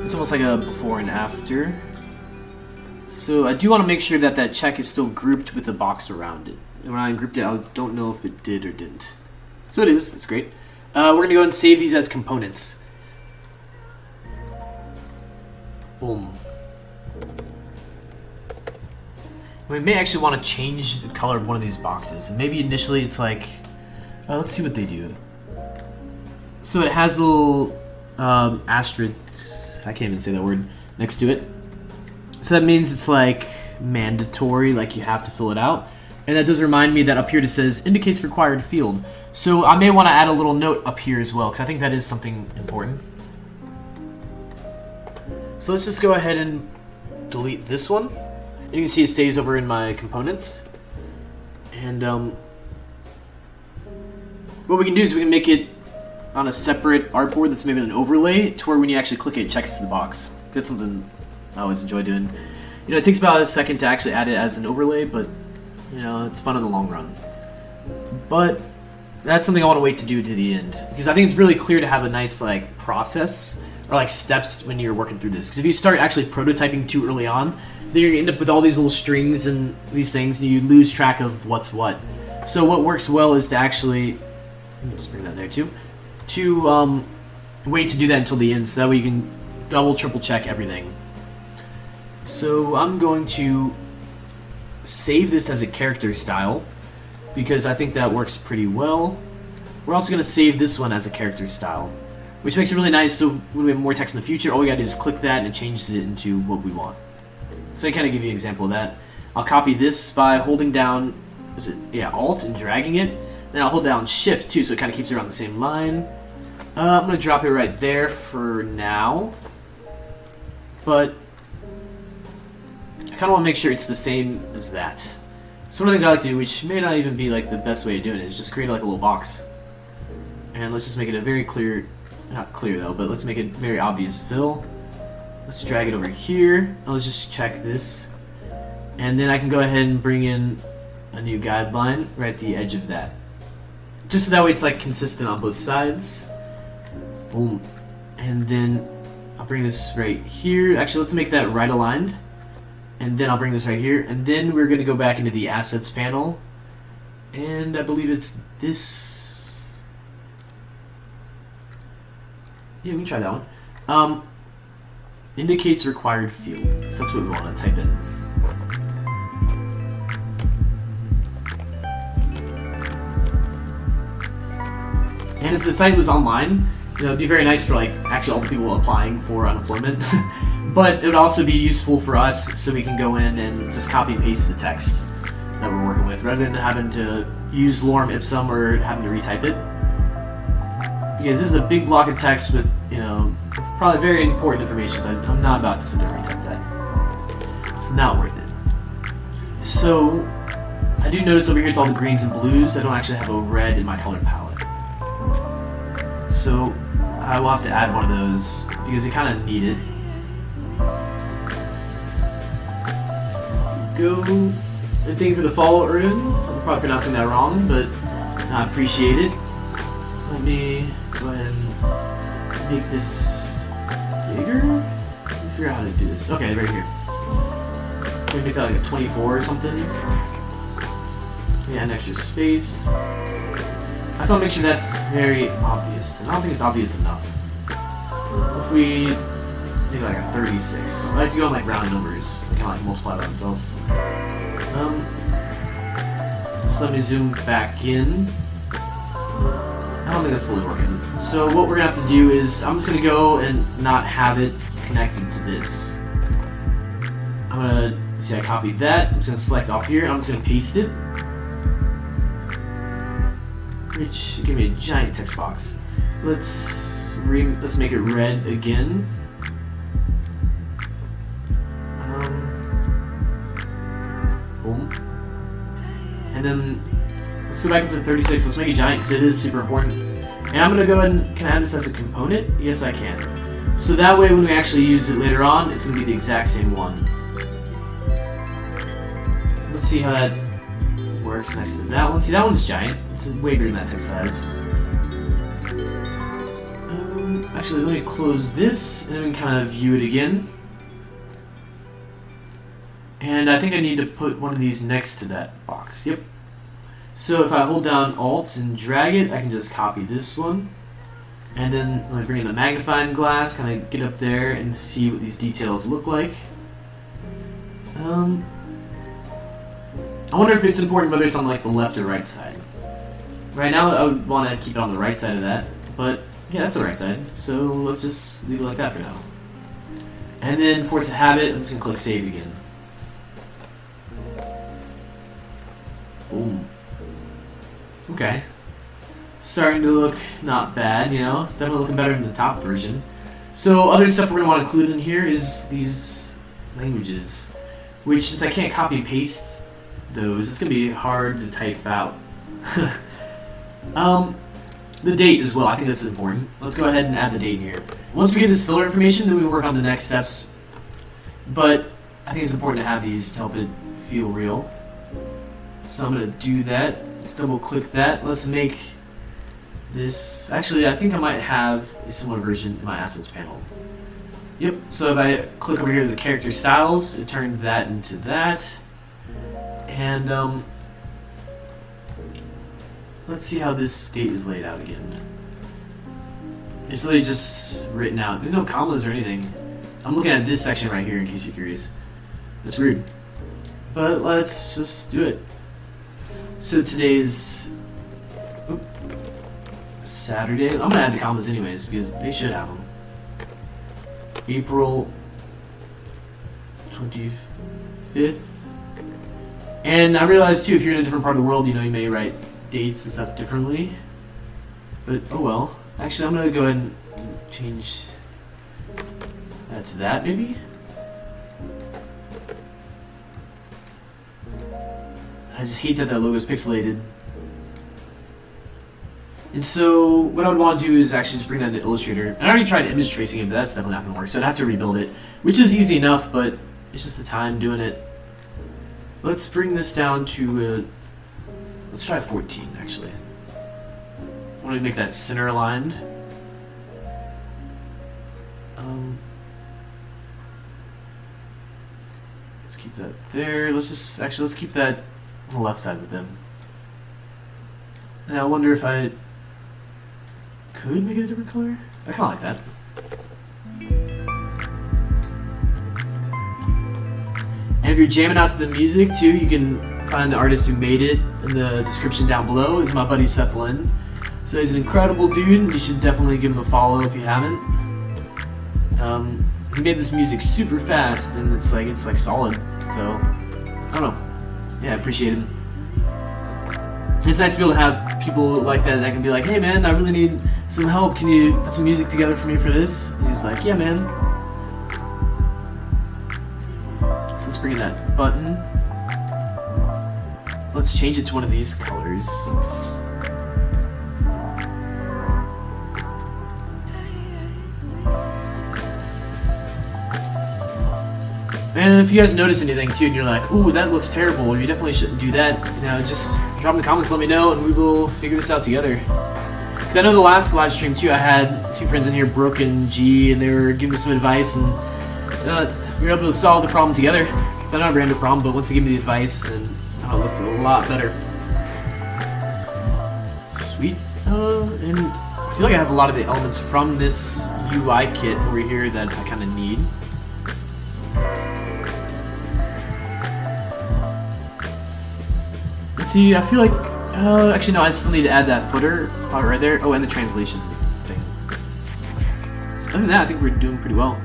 It's almost like a before and after. So I do want to make sure that that check is still grouped with the box around it. And when I ungrouped it, I don't know if it did or didn't. So it is. That's great. We're going to go and save these as components. Boom. We may actually want to change the color of one of these boxes. And maybe initially it's like... let's see what they do. So it has little asterisks, I can't even say that word, next to it. So that means it's like mandatory, like you have to fill it out. And that does remind me that up here it says indicates required field. So I may want to add a little note up here as well, because I think that is something important. So let's just go ahead and delete this one. And you can see it stays over in my components. And what we can do is we can make it on a separate artboard that's maybe an overlay to where when you actually click it, it checks the box. That's something I always enjoy doing. You know, it takes about a second to actually add it as an overlay, but, you know, it's fun in the long run. But that's something I want to wait to do to the end, because I think it's really clear to have a nice, like, process or, like, steps when you're working through this. Because if you start actually prototyping too early on, then you're going to end up with all these little strings and these things, and you lose track of what's what. So what works well is to actually, let me just bring that there too, to wait to do that until the end, so that way you can double, triple check everything. So I'm going to save this as a character style, because I think that works pretty well. We're also going to save this one as a character style, which makes it really nice, so when we have more text in the future, all we got to do is click that and it changes it into what we want. So I kind of give you an example of that. I'll copy this by holding down, Alt and dragging it. Then I'll hold down Shift too, so it kind of keeps it around the same line. I'm going to drop it right there for now. But I kind of want to make sure it's the same as that. Some of the things I like to do, which may not even be like the best way of doing it, is just create like a little box. And let's just make it a very clear, not clear though, but let's make it very obvious fill. Let's drag it over here, and let's just check this. And then I can go ahead and bring in a new guideline right at the edge of that. Just so that way it's like consistent on both sides. Boom. And then I'll bring this right here. Actually, let's make that right aligned. And then I'll bring this right here. And then we're going to go back into the assets panel. And I believe it's this. Yeah, we can try that one. Indicates required field. So that's what we want to type in. And if the site was online, you know, it'd be very nice for like actually all the people applying for unemployment. But it would also be useful for us so we can go in and just copy and paste the text that we're working with rather than having to use lorem ipsum or having to retype it. Because this is a big block of text with, you know, probably very important information, but I'm not about to sit there and retype that. It's not worth it. So I do notice over here it's all the greens and blues. I don't actually have a red in my color palette. So I will have to add one of those because we kind of need it. Go. And thank you for the follow, Arun. I'm probably pronouncing that wrong, but I appreciate it. Let me go ahead and make this bigger. Let me figure out how to do this. Okay, right here. Can we make that like a 24 or something? Yeah, an extra space. I just want to make sure that's very obvious. And I don't think it's obvious enough. If we make like a 36. I like to go on like round numbers. They kind of like multiply by themselves. Just let me zoom back in. I don't think that's fully working. So what we're going to have to do is, I'm just going to go and not have it connected to this. I'm going to, see I copied that. I'm just going to select off here. I'm just going to paste it. Which give me a giant text box. Let's make it red again. Boom. And then let's go back up to 36. Let's make it giant because it is super important. And I'm gonna go ahead and can I add this as a component? Yes, I can. So that way, when we actually use it later on, it's gonna be the exact same one. Let's see how that works next to that one. See, that one's giant. It's way bigger than that text size. Actually, let me close this and then kind of view it again. And I think I need to put one of these next to that box. Yep. So if I hold down Alt and drag it, I can just copy this one. And then let me bring in the magnifying glass, kind of get up there and see what these details look like. I wonder if it's important whether it's on like the left or right side. Right now I would want to keep it on the right side of that, but yeah, that's the right side. So let's just leave it like that for now. And then force a habit, I'm just going to click save again. Boom. Okay. Starting to look not bad, you know, definitely looking better than the top version. So other stuff we're going to want to include in here is these languages, which since I can't copy and paste those, it's going to be hard to type out. The date as well, I think that's important. Let's go ahead and add the date here. Once we get this filler information, then we work on the next steps. But I think it's important to have these to help it feel real. So I'm going to do that. Just double click that. Let's make this. Actually, I think I might have a similar version in my assets panel. Yep, so if I click over here, the character styles, it turned that into that. And let's see how this date is laid out again. It's literally just written out. There's no commas or anything. I'm looking at this section right here in case you're curious. That's weird. But let's just do it. So today's Saturday. I'm gonna add the commas anyways because they should have them. April 25th. And I realized too, if you're in a different part of the world, you know, you may write dates and stuff differently. But oh well. Actually, I'm gonna go ahead and change that to that, maybe? I just hate that that logo is pixelated. And so, what I would want to do is actually just bring that into Illustrator. And I already tried image tracing it, but that's definitely not going to work. So I'd have to rebuild it, which is easy enough, but it's just the time doing it. Let's bring this down to, let's try 14, actually. I want to make that center aligned. Let's keep that there. Let's keep that on the left side with them. And I wonder if I could make it a different color. I kind of like that. And if you're jamming out to the music too, you can find the artist who made it in the description down below. Is my buddy Seth Lynn. So he's an incredible dude, and you should definitely give him a follow if you haven't. He made this music super fast, and it's like solid. So I don't know. Yeah, I appreciate him. It's nice to be able to have people like that that can be like, hey man, I really need some help. Can you put some music together for me for this? And he's like, yeah man. So let's bring in that button. Let's change it to one of these colors. And if you guys notice anything too, and you're like, ooh, that looks terrible, you definitely shouldn't do that, you know, just drop in the comments, let me know, and we will figure this out together. Because I know the last live stream too, I had two friends in here, Brooke and G, and they were giving me some advice, and we were able to solve the problem together. Because I know I ran into a problem, but once they gave me the advice, then it looked a lot better. Sweet. And I feel like I have a lot of the elements from this UI kit over here that I kind of need. See, I feel like, actually no, I still need to add that footer part right there. Oh, and the translation thing. Other than that, I think we're doing pretty well.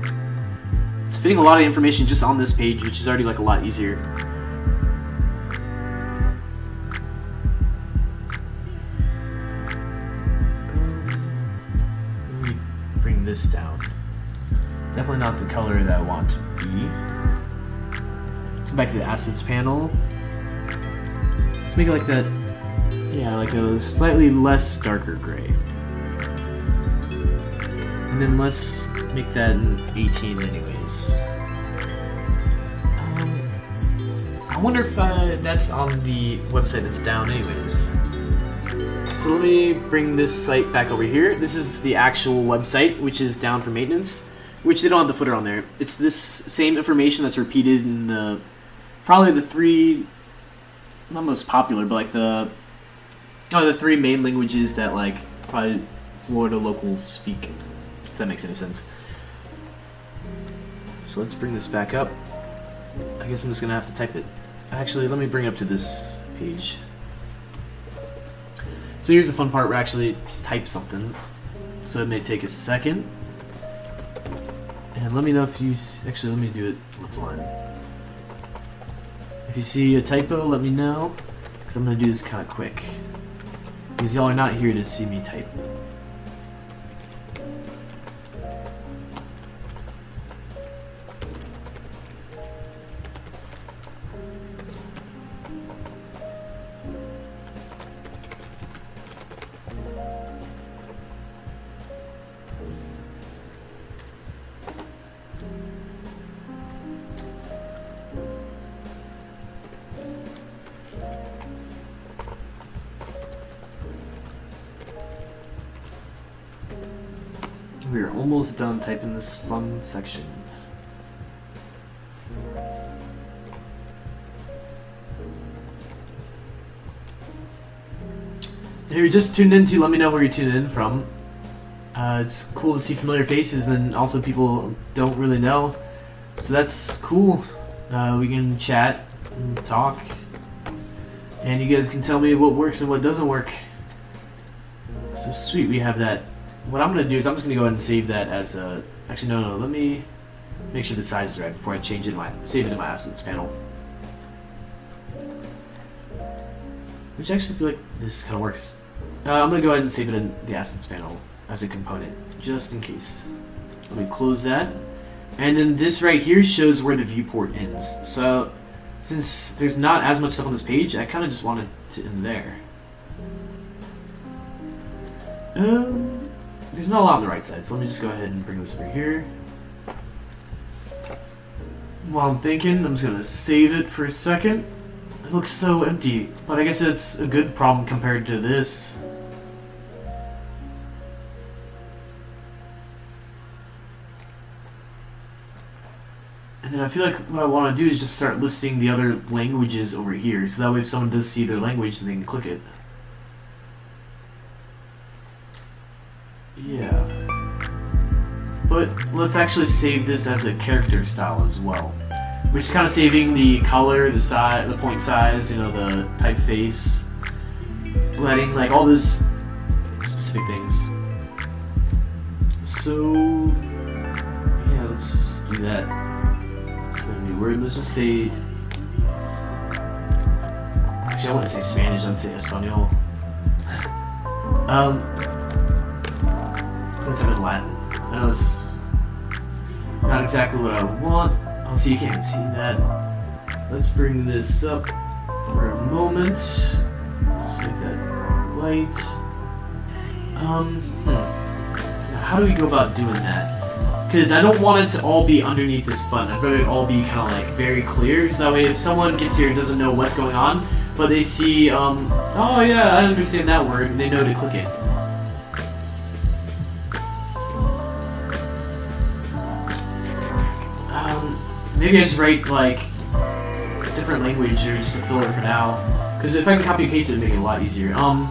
It's fitting a lot of information just on this page, which is already like a lot easier. Let me bring this down. Definitely not the color that I want to be. Let's go back to the assets panel. Let's make it like that, yeah, like a slightly less darker gray. And then let's make that an 18 anyways. I wonder if that's on the website that's down anyways. So let me bring this site back over here. This is the actual website, which is down for maintenance, which they don't have the footer on there. It's this same information that's repeated in the, probably the three, not most popular, but like the three main languages that like probably Florida locals speak, if that makes any sense. So let's bring this back up. I guess I'm just gonna have to type it. Actually, let me bring it up to this page. So here's the fun part where I actually type something. So it may take a second. And let me know if you, actually let me do it left line. If you see a typo, let me know, because I'm going to do this kind of quick. Because y'all are not here to see me type. We are almost done typing this fun section. If you're just tuned in to, let me know where you're tuned in from. It's cool to see familiar faces, and also people don't really know. So that's cool. We can chat and talk. And you guys can tell me what works and what doesn't work. So sweet, we have that. What I'm going to do is I'm just going to go ahead and save that as a... Actually, no, let me make sure the size is right before I change it save it in my assets panel. Which I actually feel like this kind of works. I'm going to go ahead and save it in the assets panel. as a component, just in case. Let me close that. And then this right here shows where the viewport ends. So since there's not as much stuff on this page, I kind of just wanted to end there. There's not a lot on the right side, so let me just go ahead and bring this over here. While I'm thinking, I'm just gonna save it for a second. It looks so empty, but I guess it's a good problem compared to this. And then I feel like what I want to do is just start listing the other languages over here, so that way if someone does see their language, then they can click it. Yeah. But let's actually save this as a character style as well. Which is kind of saving the color, the size, the point size, you know, the typeface, letting, like, all those specific things. So, yeah, let's just do that. It's a new word. Let's just say. Actually, I wouldn't say Spanish. I would say Espanol. Put them in Latin. I know it's not exactly what I want. Oh, see, you can't even see that. Let's bring this up for a moment. Let's make that white. How do we go about doing that? Because I don't want it to all be underneath this button. I'd rather it all be kind of like very clear, so that way if someone gets here and doesn't know what's going on, but they see, oh yeah, I understand that word, and they know to click it. Maybe I just write like a different language or just a filler for now. Because if I can copy and paste it, it'd make it a lot easier. I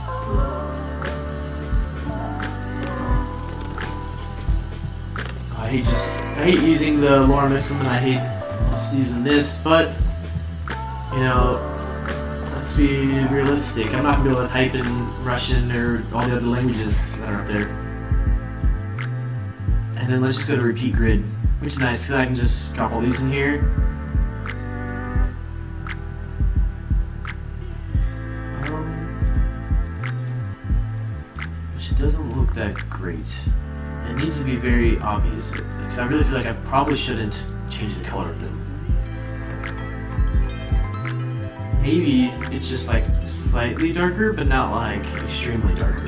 hate using the lorem ipsum, and I hate just using this, but you know, let's be realistic. I'm not gonna be able to type in Russian or all the other languages that are up there. And then let's just go to repeat grid. Which is nice, because I can just drop all these in here. Which doesn't look that great. It needs to be very obvious, because I really feel like I probably shouldn't change the color of them. Maybe it's just like slightly darker, but not like extremely darker.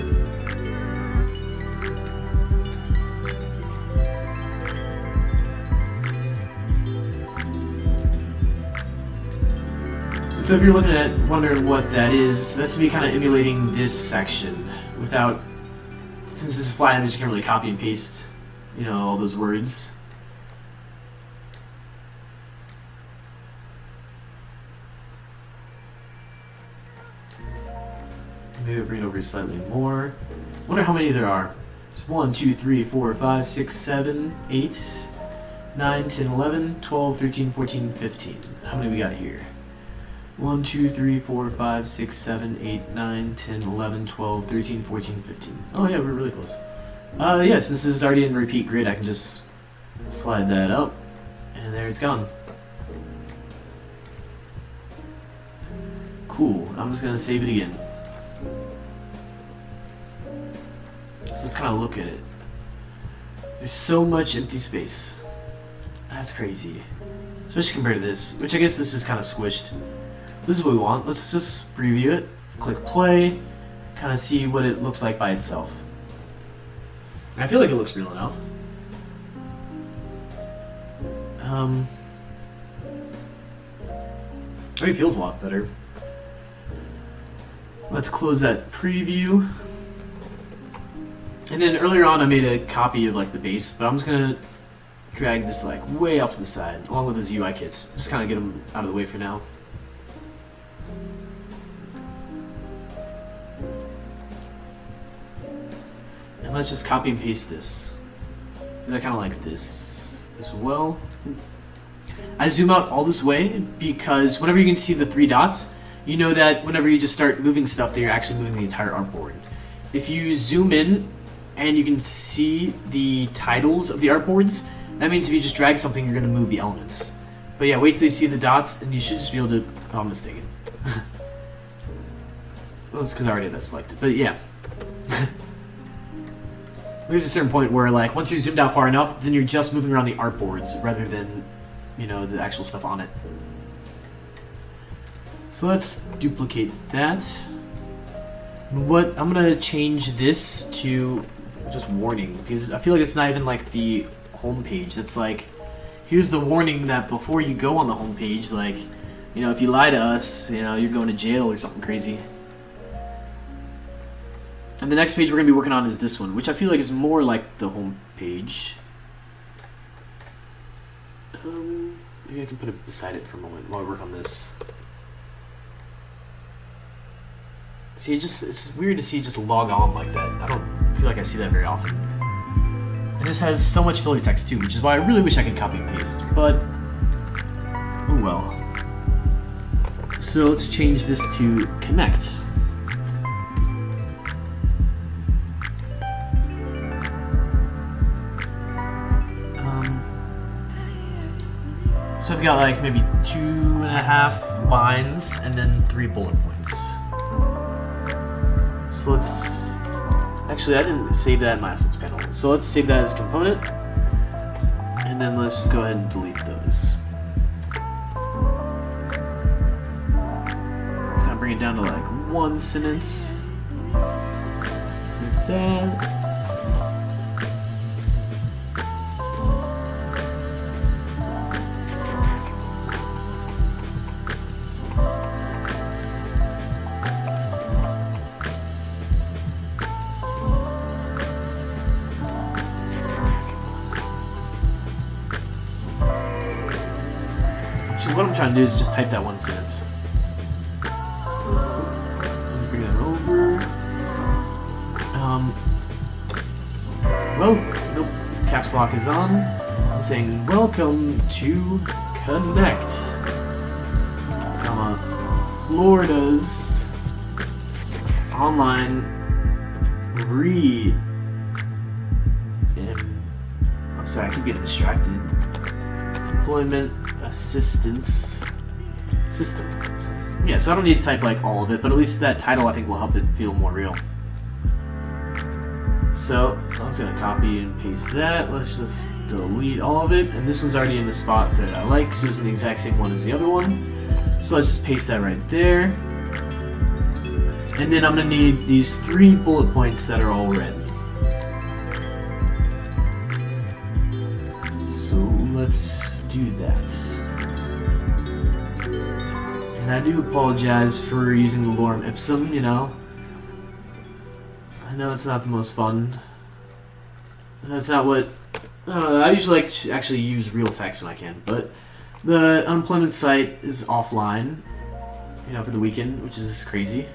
So if you're looking at wondering what that is, that's to be kind of emulating this section without, since this is flat image, you can't really copy and paste, you know, all those words. Maybe I'll bring it over slightly more. I wonder how many there are. There's 1, 2, 3, 4, 5, 6, 7, 8, 9, 10, 11, 12, 13, 14, 15. How many we got here? 1, 2, 3, 4, 5, 6, 7, 8, 9, 10, 11, 12, 13, 14, 15. Oh yeah, we're really close. Yeah, since this is already in repeat grid, I can just slide that up, and there it's gone. Cool, I'm just gonna save it again. So let's kind of look at it. There's so much empty space. That's crazy. Especially compared to this, which I guess this is kind of squished. This is what we want. Let's just preview it, click play, kind of see what it looks like by itself. I feel like it looks real enough. It feels a lot better. Let's close that preview. And then earlier on I made a copy of like the base, but I'm just gonna drag this like way off to the side along with those UI kits. Just kind of get them out of the way for now. And let's just copy and paste this. And I kind of like this as well. I zoom out all this way because whenever you can see the 3 dots, you know that whenever you just start moving stuff, that you're actually moving the entire artboard. If you zoom in and you can see the titles of the artboards, that means if you just drag something, you're going to move the elements. But yeah, wait till you see the dots, and you should just be able to... Oh, I'm mistaken. Well, it's because I already had that selected. But yeah. there's a certain point where, like, once you zoomed out far enough, then you're just moving around the artboards rather than, you know, the actual stuff on it. So let's duplicate that. What I'm gonna change this to just warning, because I feel like it's not even like the home page. It's like, here's the warning that before you go on the home page, like, you know, if you lie to us, you know, you're going to jail or something crazy. And the next page we're gonna be working on is this one, which I feel like is more like the home page. Maybe I can put it beside it for a moment while I work on this. See, it's weird to see just log on like that. I don't feel like I see that very often. And this has so much filler text too, which is why I really wish I could copy and paste, but oh well. So let's change this to connect. So I've got like maybe 2.5 lines and then 3 bullet points. So let's, actually I didn't save that in my assets panel. So let's save that as component. And then let's just go ahead and delete those. Let's kind of bring it down to like 1 sentence. Like that. What I'm trying to do is just type that 1 sentence. Bring that over. Well, nope. Caps lock is on. I'm saying welcome to Connect, Florida's online I'm sorry, I keep getting distracted. Employment assistance system. Yeah, so I don't need to type like all of it, but at least that title I think will help it feel more real. So I'm just gonna copy and paste that. Let's just delete all of it, and this one's already in the spot that I like, so it's in the exact same one as the other one. So let's just paste that right there. And then I'm gonna need these 3 bullet points that are all red. So let's do that. And I do apologize for using the lorem ipsum, you know. I know it's not the most fun. That's not what... I usually like to actually use real text when I can, but the unemployment site is offline, you know, for the weekend, which is crazy.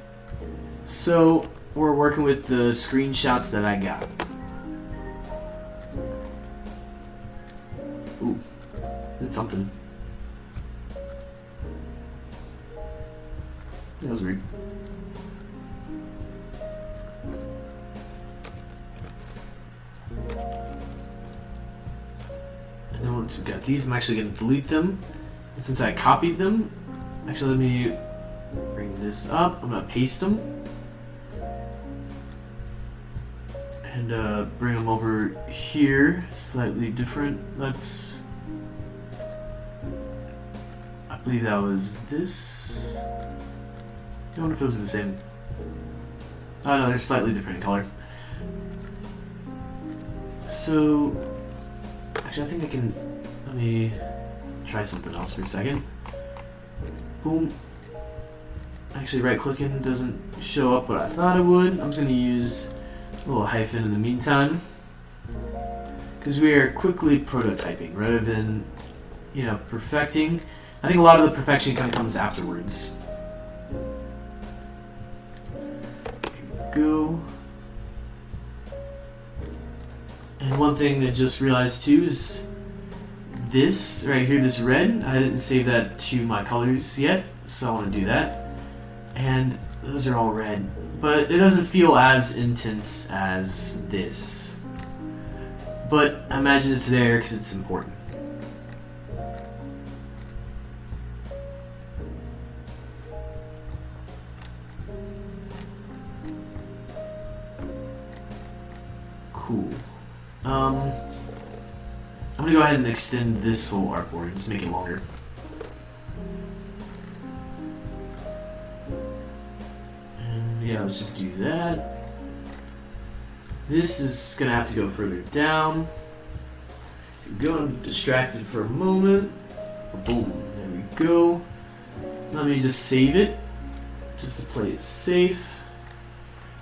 So we're working with the screenshots that I got. Ooh, did something. That was weird. And then once we've got these, I'm actually going to delete them. And since I copied them, actually let me bring this up. I'm going to paste them. And bring them over here, slightly different. Let's... I believe that was this. I wonder if those are the same. Oh no, they're slightly different in color. So, actually I think I can, let me try something else for a second. Boom. Actually right clicking doesn't show up what I thought it would. I'm just going to use a little hyphen in the meantime. Because we are quickly prototyping rather than, you know, perfecting. I think a lot of the perfection kind of comes afterwards. Go. And one thing I just realized too is this right here, this red, I didn't save that to my colors yet, so I want to do that. And those are all red, but it doesn't feel as intense as this. But I imagine it's there because it's important. Cool. I'm gonna go ahead and extend this whole artboard, just make it longer. And yeah, let's just do that. This is gonna have to go further down. Go, I'm distracted for a moment. Boom, there we go. Let me just save it, just to play it safe.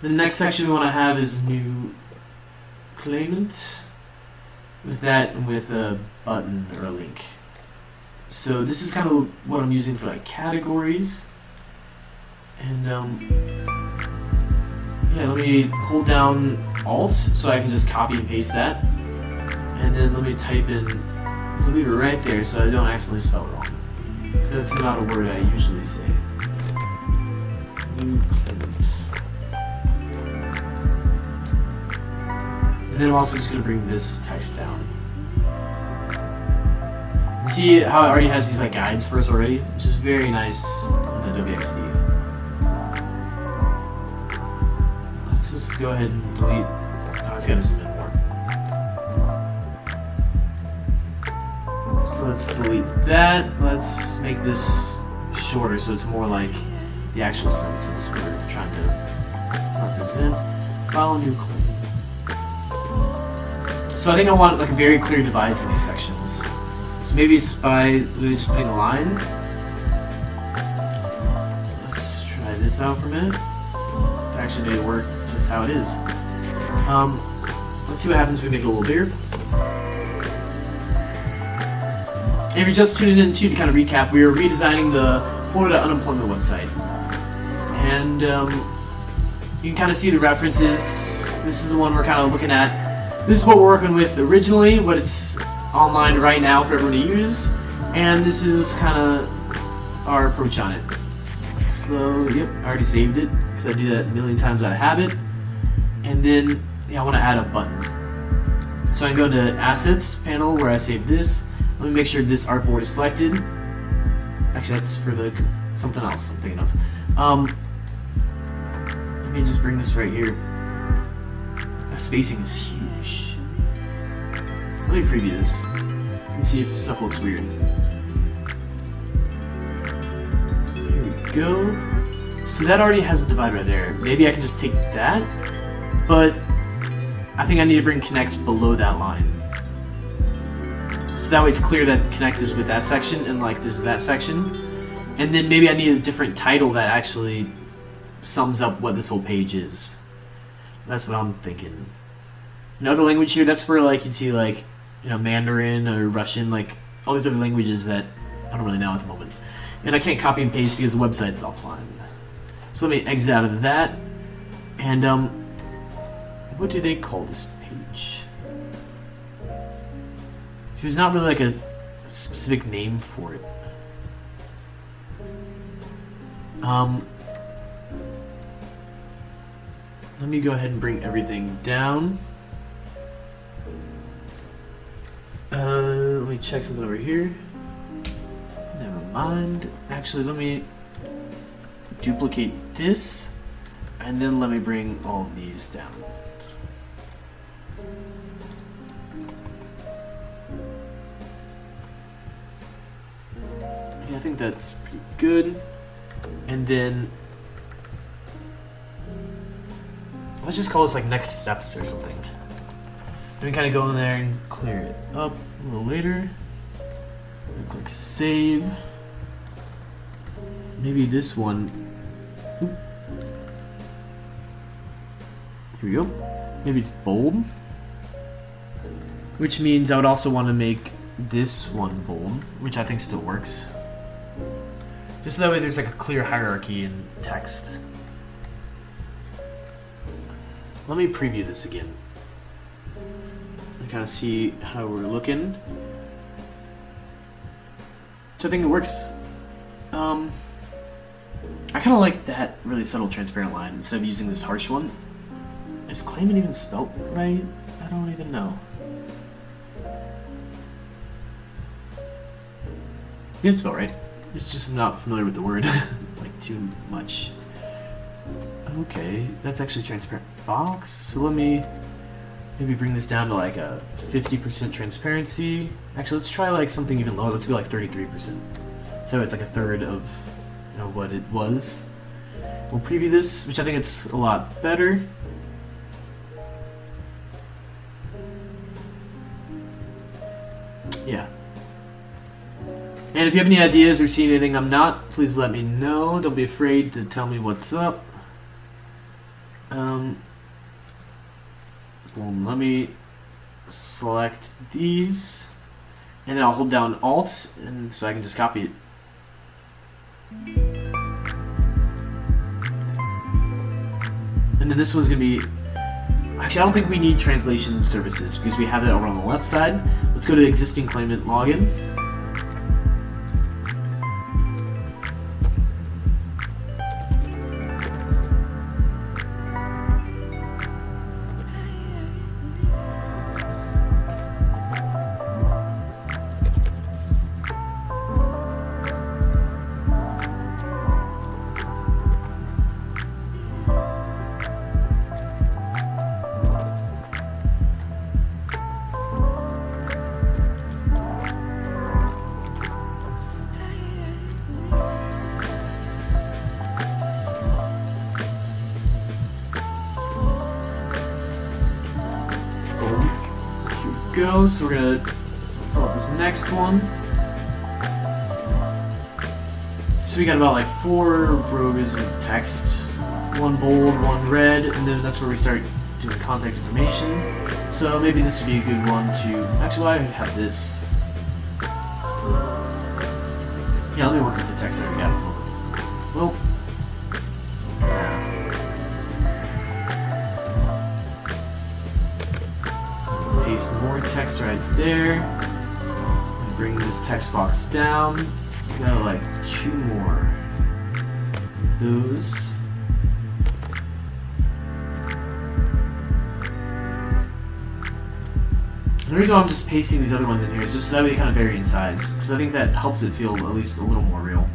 The next section we want to have is new claimant. With that and with a button or a link. So this is kind of what I'm using for like categories. And yeah, let me hold down Alt so I can just copy and paste that. And then let me type in, leave it right there so I don't accidentally spell it wrong. Because that's not a word I usually say. New claimant. And then I'm also just going to bring this text down. See how it already has these like guides for us already? Which is very nice in Adobe XD. Let's just go ahead and delete. Oh, it's got to zoom in more. So let's delete that. Let's make this shorter so it's more like the actual sentence we're trying to represent. File new claim. So I think I want like a very clear divides in these sections. So maybe it's by literally just putting a line. Let's try this out for a minute. It actually made it work just how it is. Let's see what happens when we make it a little bigger. And if you're just tuning in to kind of recap, we are redesigning the Florida unemployment website. And you can kind of see the references. This is the one we're kind of looking at. This is what we're working with originally, but it's online right now for everyone to use. And this is kind of our approach on it. So, yep, I already saved it because I do that a million times out of habit. And then, yeah, I want to add a button. So I can go to Assets panel where I saved this. Let me make sure this artboard is selected. Actually, that's for the something else I'm thinking of. Let me just bring this right here. The spacing is huge. Let me preview this and see if stuff looks weird. Here we go. So that already has a divide right there. Maybe I can just take that, but I think I need to bring connect below that line. So that way it's clear that connect is with that section and like this is that section. And then maybe I need a different title that actually sums up what this whole page is. That's what I'm thinking. Another language here, that's where like you'd see like, you know, Mandarin or Russian, like all these other languages that I don't really know at the moment. And I can't copy and paste because the website's offline. So let me exit out of that. And what do they call this page? There's not really like a specific name for it. Let me go ahead and bring everything down. Let me check something over here. Never mind. Actually, let me duplicate this, and then let me bring all of these down. Yeah, I think that's pretty good. And then let's just call this like next steps or something. Then we kind of go in there and clear it up a little later. Click save. Maybe this one. Oop. Here we go. Maybe it's bold. Which means I would also want to make this one bold, which I think still works. Just so that way there's like a clear hierarchy in text. Let me preview this again. And kind of see how we're looking. So I think it works. I kind of like that really subtle transparent line instead of using this harsh one. Is claimant even spelt right? I don't even know. Yeah, it's spelled right. It's just I'm not familiar with the word like too much. Okay, that's actually transparent box. So let me maybe bring this down to like a 50% transparency. Actually, let's try like something even lower. Let's go like 33%. So it's like a third of what it was. We'll preview this, which I think it's a lot better. Yeah. And if you have any ideas or see anything I'm not, please let me know. Don't be afraid to tell me what's up. Boom, let me select these, and then I'll hold down Alt, and so I can just copy it. And then this one's gonna be, actually I don't think we need translation services because we have that over on the left side. Let's go to existing claimant login. Go, so we're gonna fill out this next one. So we got about like 4 rows of text, 1 bold, 1 red, and then that's where we start doing contact information. So maybe this would be a good one to, actually I have this. Yeah, let me work with the text that we got at the moment. Well, paste more text right there. Bring this text box down. We got like 2 more. Those. The reason why I'm just pasting these other ones in here is just so that they kind of vary in size, because I think that helps it feel at least a little more real.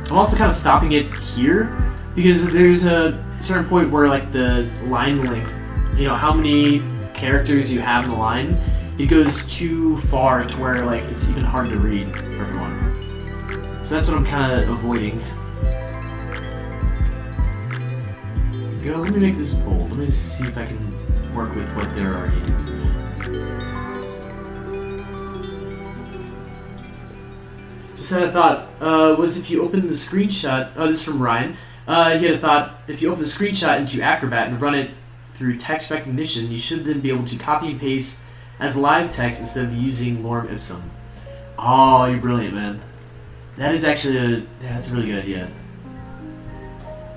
I'm also kind of stopping it here because there's a certain point where like the line length, how many characters you have in the line, it goes too far to where like it's even hard to read for everyone. So that's what I'm kind of avoiding. Go. Let me make this bold. Let me see if I can work with what they're already doing. Just had a thought. Was if you open the screenshot. Oh, this is from Ryan. He had a thought. If you open the screenshot into Acrobat and run it through text recognition, you should then be able to copy and paste as live text instead of using lorem ipsum. Oh, you're brilliant, man. That is actually that's a really good idea.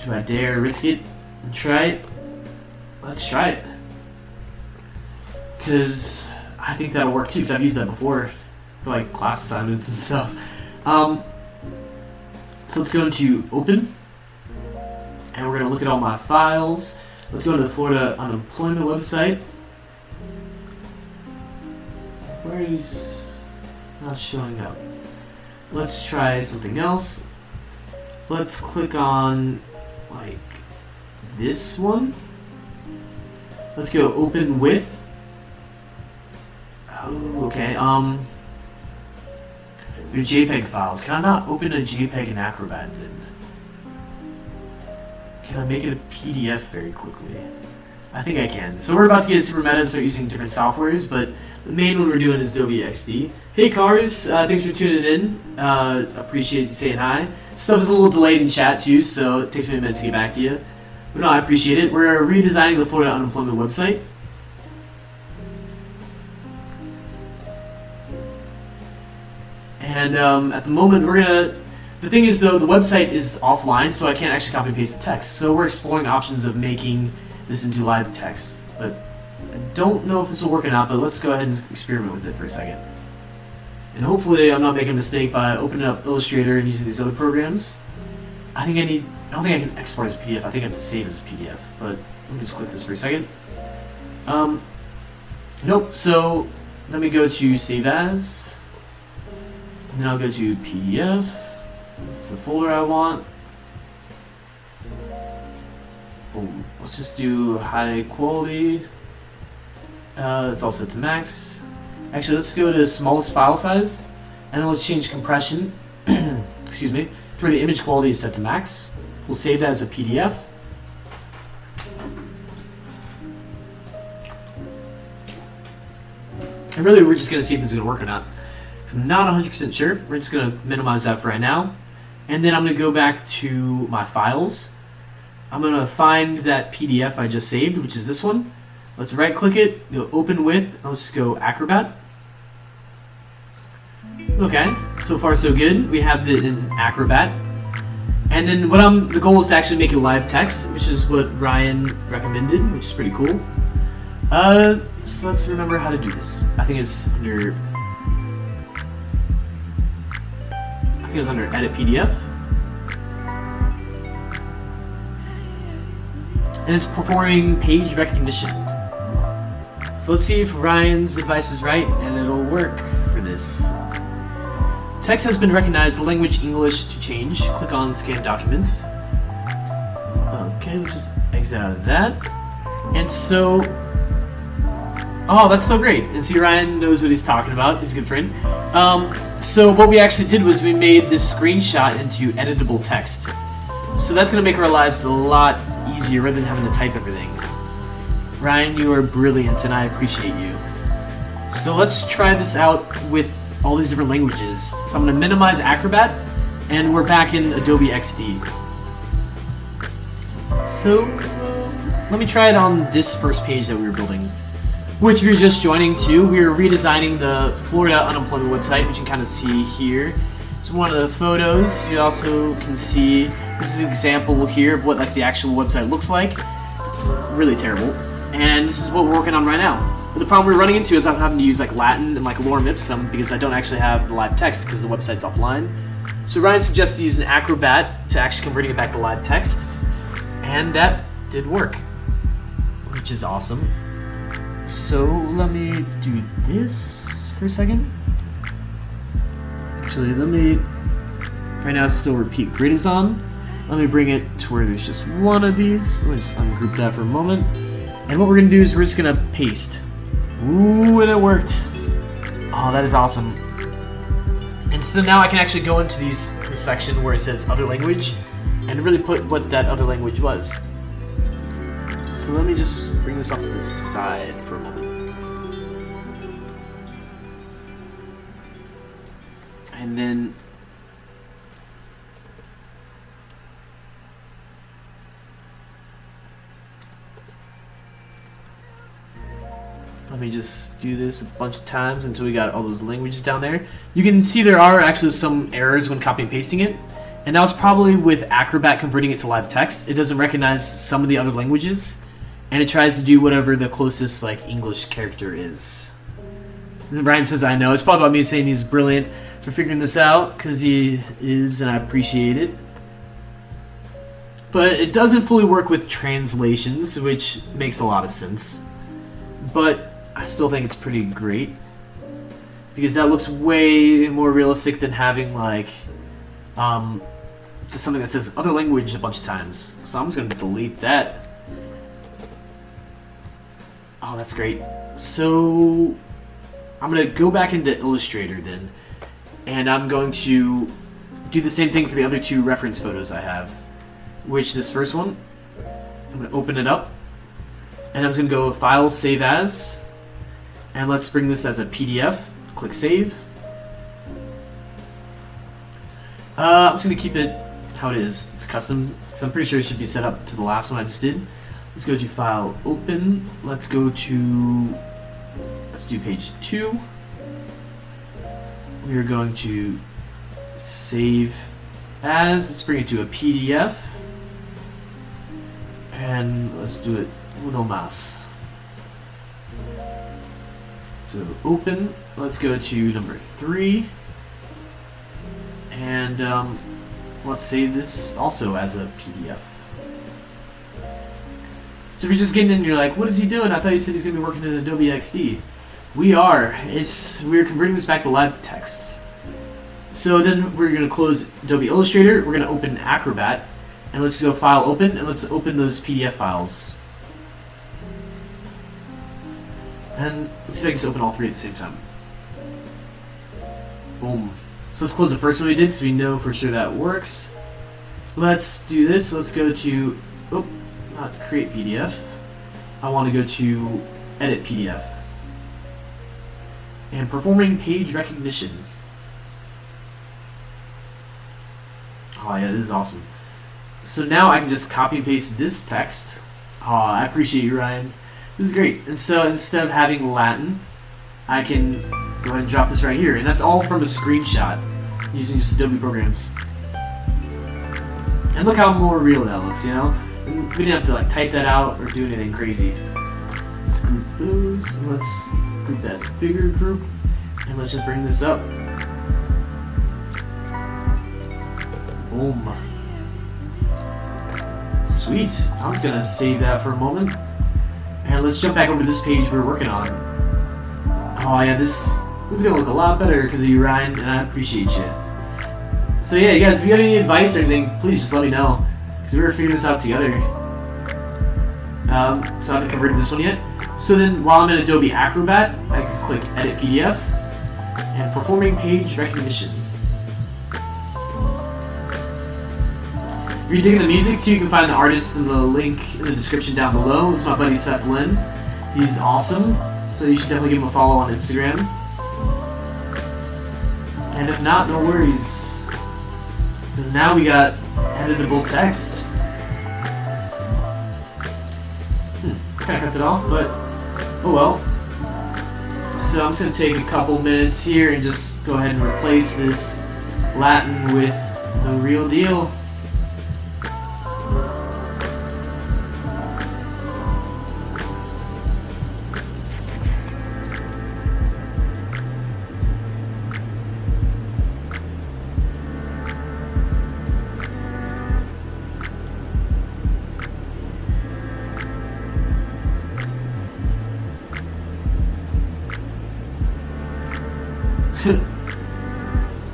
Do I dare risk it and try it? Let's try it. Because I think that'll work too, because I've used that before for like class assignments and stuff. So let's go into Open, and we're going to look at all my files. Let's go to the Florida Unemployment website. Where is not showing up? Let's try something else. Let's click on like this one. Let's go Open with. Oh, okay. Your JPEG files. Can I not open a JPEG in Acrobat then? Can I make it a PDF very quickly? I think I can. So we're about to get super meta and start using different softwares, but the main one we're doing is Adobe XD. Hey Cars, thanks for tuning in. Appreciate you saying hi. Stuff is a little delayed in chat too, so it takes me a minute to get back to you. But no, I appreciate it. We're redesigning the Florida Unemployment website. And at the moment, the thing is though, the website is offline, so I can't actually copy and paste the text. So we're exploring options of making this into live text. But I don't know if this will work or not, but let's go ahead and experiment with it for a second. And hopefully I'm not making a mistake by opening up Illustrator and using these other programs. I don't think I can export as a PDF. I think I have to save as a PDF. But let me just click this for a second. Nope, so let me go to Save As. And then I'll go to PDF. This is the folder I want. Boom. let's just do high quality. It's all set to max. Actually, let's go to smallest file size, and then let's change compression. Excuse me, to where the image quality is set to max. We'll save that as a PDF. And really, we're just going to see if this is going to work or not. I'm not 100% sure. We're just going to minimize that for right now. And then I'm going to go back to my files. I'm going to find that PDF I just saved, which is this one. Let's right click it, go open with, and let's just go Acrobat. Okay, so far so good. We have it in Acrobat. And then the goal is to actually make it live text, which is what Ryan recommended, which is pretty cool. So let's remember how to do this. I think it's under Edit PDF. And it's performing page recognition. So let's see if Ryan's advice is right, and it'll work for this. Text has been recognized, language English to change. Click on Scan Documents. Okay, let's just exit out of that. And so, oh, that's so great. And see, Ryan knows what he's talking about. He's a good friend. So what we actually did was we made this screenshot into editable text. So that's going to make our lives a lot easier rather than having to type everything. Ryan, you are brilliant, and I appreciate you. So let's try this out with all these different languages. So I'm going to minimize Acrobat, and we're back in Adobe XD. So let me try it on this first page that we were building, which if you're just joining too, we are redesigning the Florida unemployment website, which you can kind of see here. It's one of the photos. You also can see this is an example here of what like the actual website looks like. It's really terrible, and this is what we're working on right now. But the problem we're running into is I'm having to use like Latin and like lorem ipsum because I don't actually have the live text because the website's offline. So Ryan suggested using Acrobat to actually converting it back to live text, and that did work, which is awesome. So let me do this for a second. Actually, right now it's still repeat grid is on. Let me bring it to where there's just one of these. Let me just ungroup that for a moment. And what we're gonna do is we're just gonna paste. Ooh, and it worked. Oh, that is awesome. And so now I can actually go into this section where it says other language and really put what that other language was. So let me just bring this off to the side for a moment. And then let me just do this a bunch of times until we got all those languages down there. You can see there are actually some errors when copying and pasting it. And that was probably with Acrobat converting it to live text. It doesn't recognize some of the other languages, and it tries to do whatever the closest like English character is. And Brian says, I know. It's probably about me saying he's brilliant for figuring this out, because he is, and I appreciate it. But it doesn't fully work with translations, which makes a lot of sense. But I still think it's pretty great, because that looks way more realistic than having like just something that says other language a bunch of times. So I'm just going to delete that. Oh, that's great. So I'm going to go back into Illustrator then, and I'm going to do the same thing for the other two reference photos I have, which this first one, I'm going to open it up, and I'm just going to go File, Save As, and let's bring this as a PDF. Click Save. I'm just going to keep it how it is. It's custom, because I'm pretty sure it should be set up to the last one I just did. Let's go to File, Open. Let's do page 2. We are going to save as. Let's bring it to a PDF. And let's do it uno más. So open. Let's go to number 3. And let's save this also as a PDF. So if you're just getting in and you're like, what is he doing? I thought he said he's going to be working in Adobe XD. We are. We're converting this back to live text. So then we're going to close Adobe Illustrator. We're going to open Acrobat. And let's go File, Open, and let's open those PDF files. And let's see if I can just open all three at the same time. Boom. So let's close the first one we did because we know for sure that works. Let's do this. Let's go to, not Create PDF. I want to go to Edit PDF. And Performing Page Recognition. Oh yeah, this is awesome. So now I can just copy and paste this text. Oh, I appreciate you, Ryan. This is great. And so instead of having Latin, I can go ahead and drop this right here. And that's all from a screenshot using just Adobe programs. And look how more real that looks, you know? And we didn't have to like type that out or do anything crazy. Let's group those. And let's group that as a bigger group. And let's just bring this up. Boom. Sweet. I'm just gonna save that for a moment. And let's jump back over to this page we're working on. Oh yeah, this is gonna look a lot better because of you, Ryan, and I appreciate you. So yeah, you guys, if you have any advice or anything, please just let me know, because we're figuring this out together. So I haven't converted this one yet. So then, while I'm in Adobe Acrobat, I can click Edit PDF and Performing Page Recognition. If you're digging the music too, you can find the artist in the link in the description down below. It's my buddy Seth Lynn. He's awesome, so you should definitely give him a follow on Instagram. And if not, no worries, because now we got editable text. Kind of cuts it off, but oh well. So I'm just going to take a couple minutes here and just go ahead and replace this Latin with the real deal.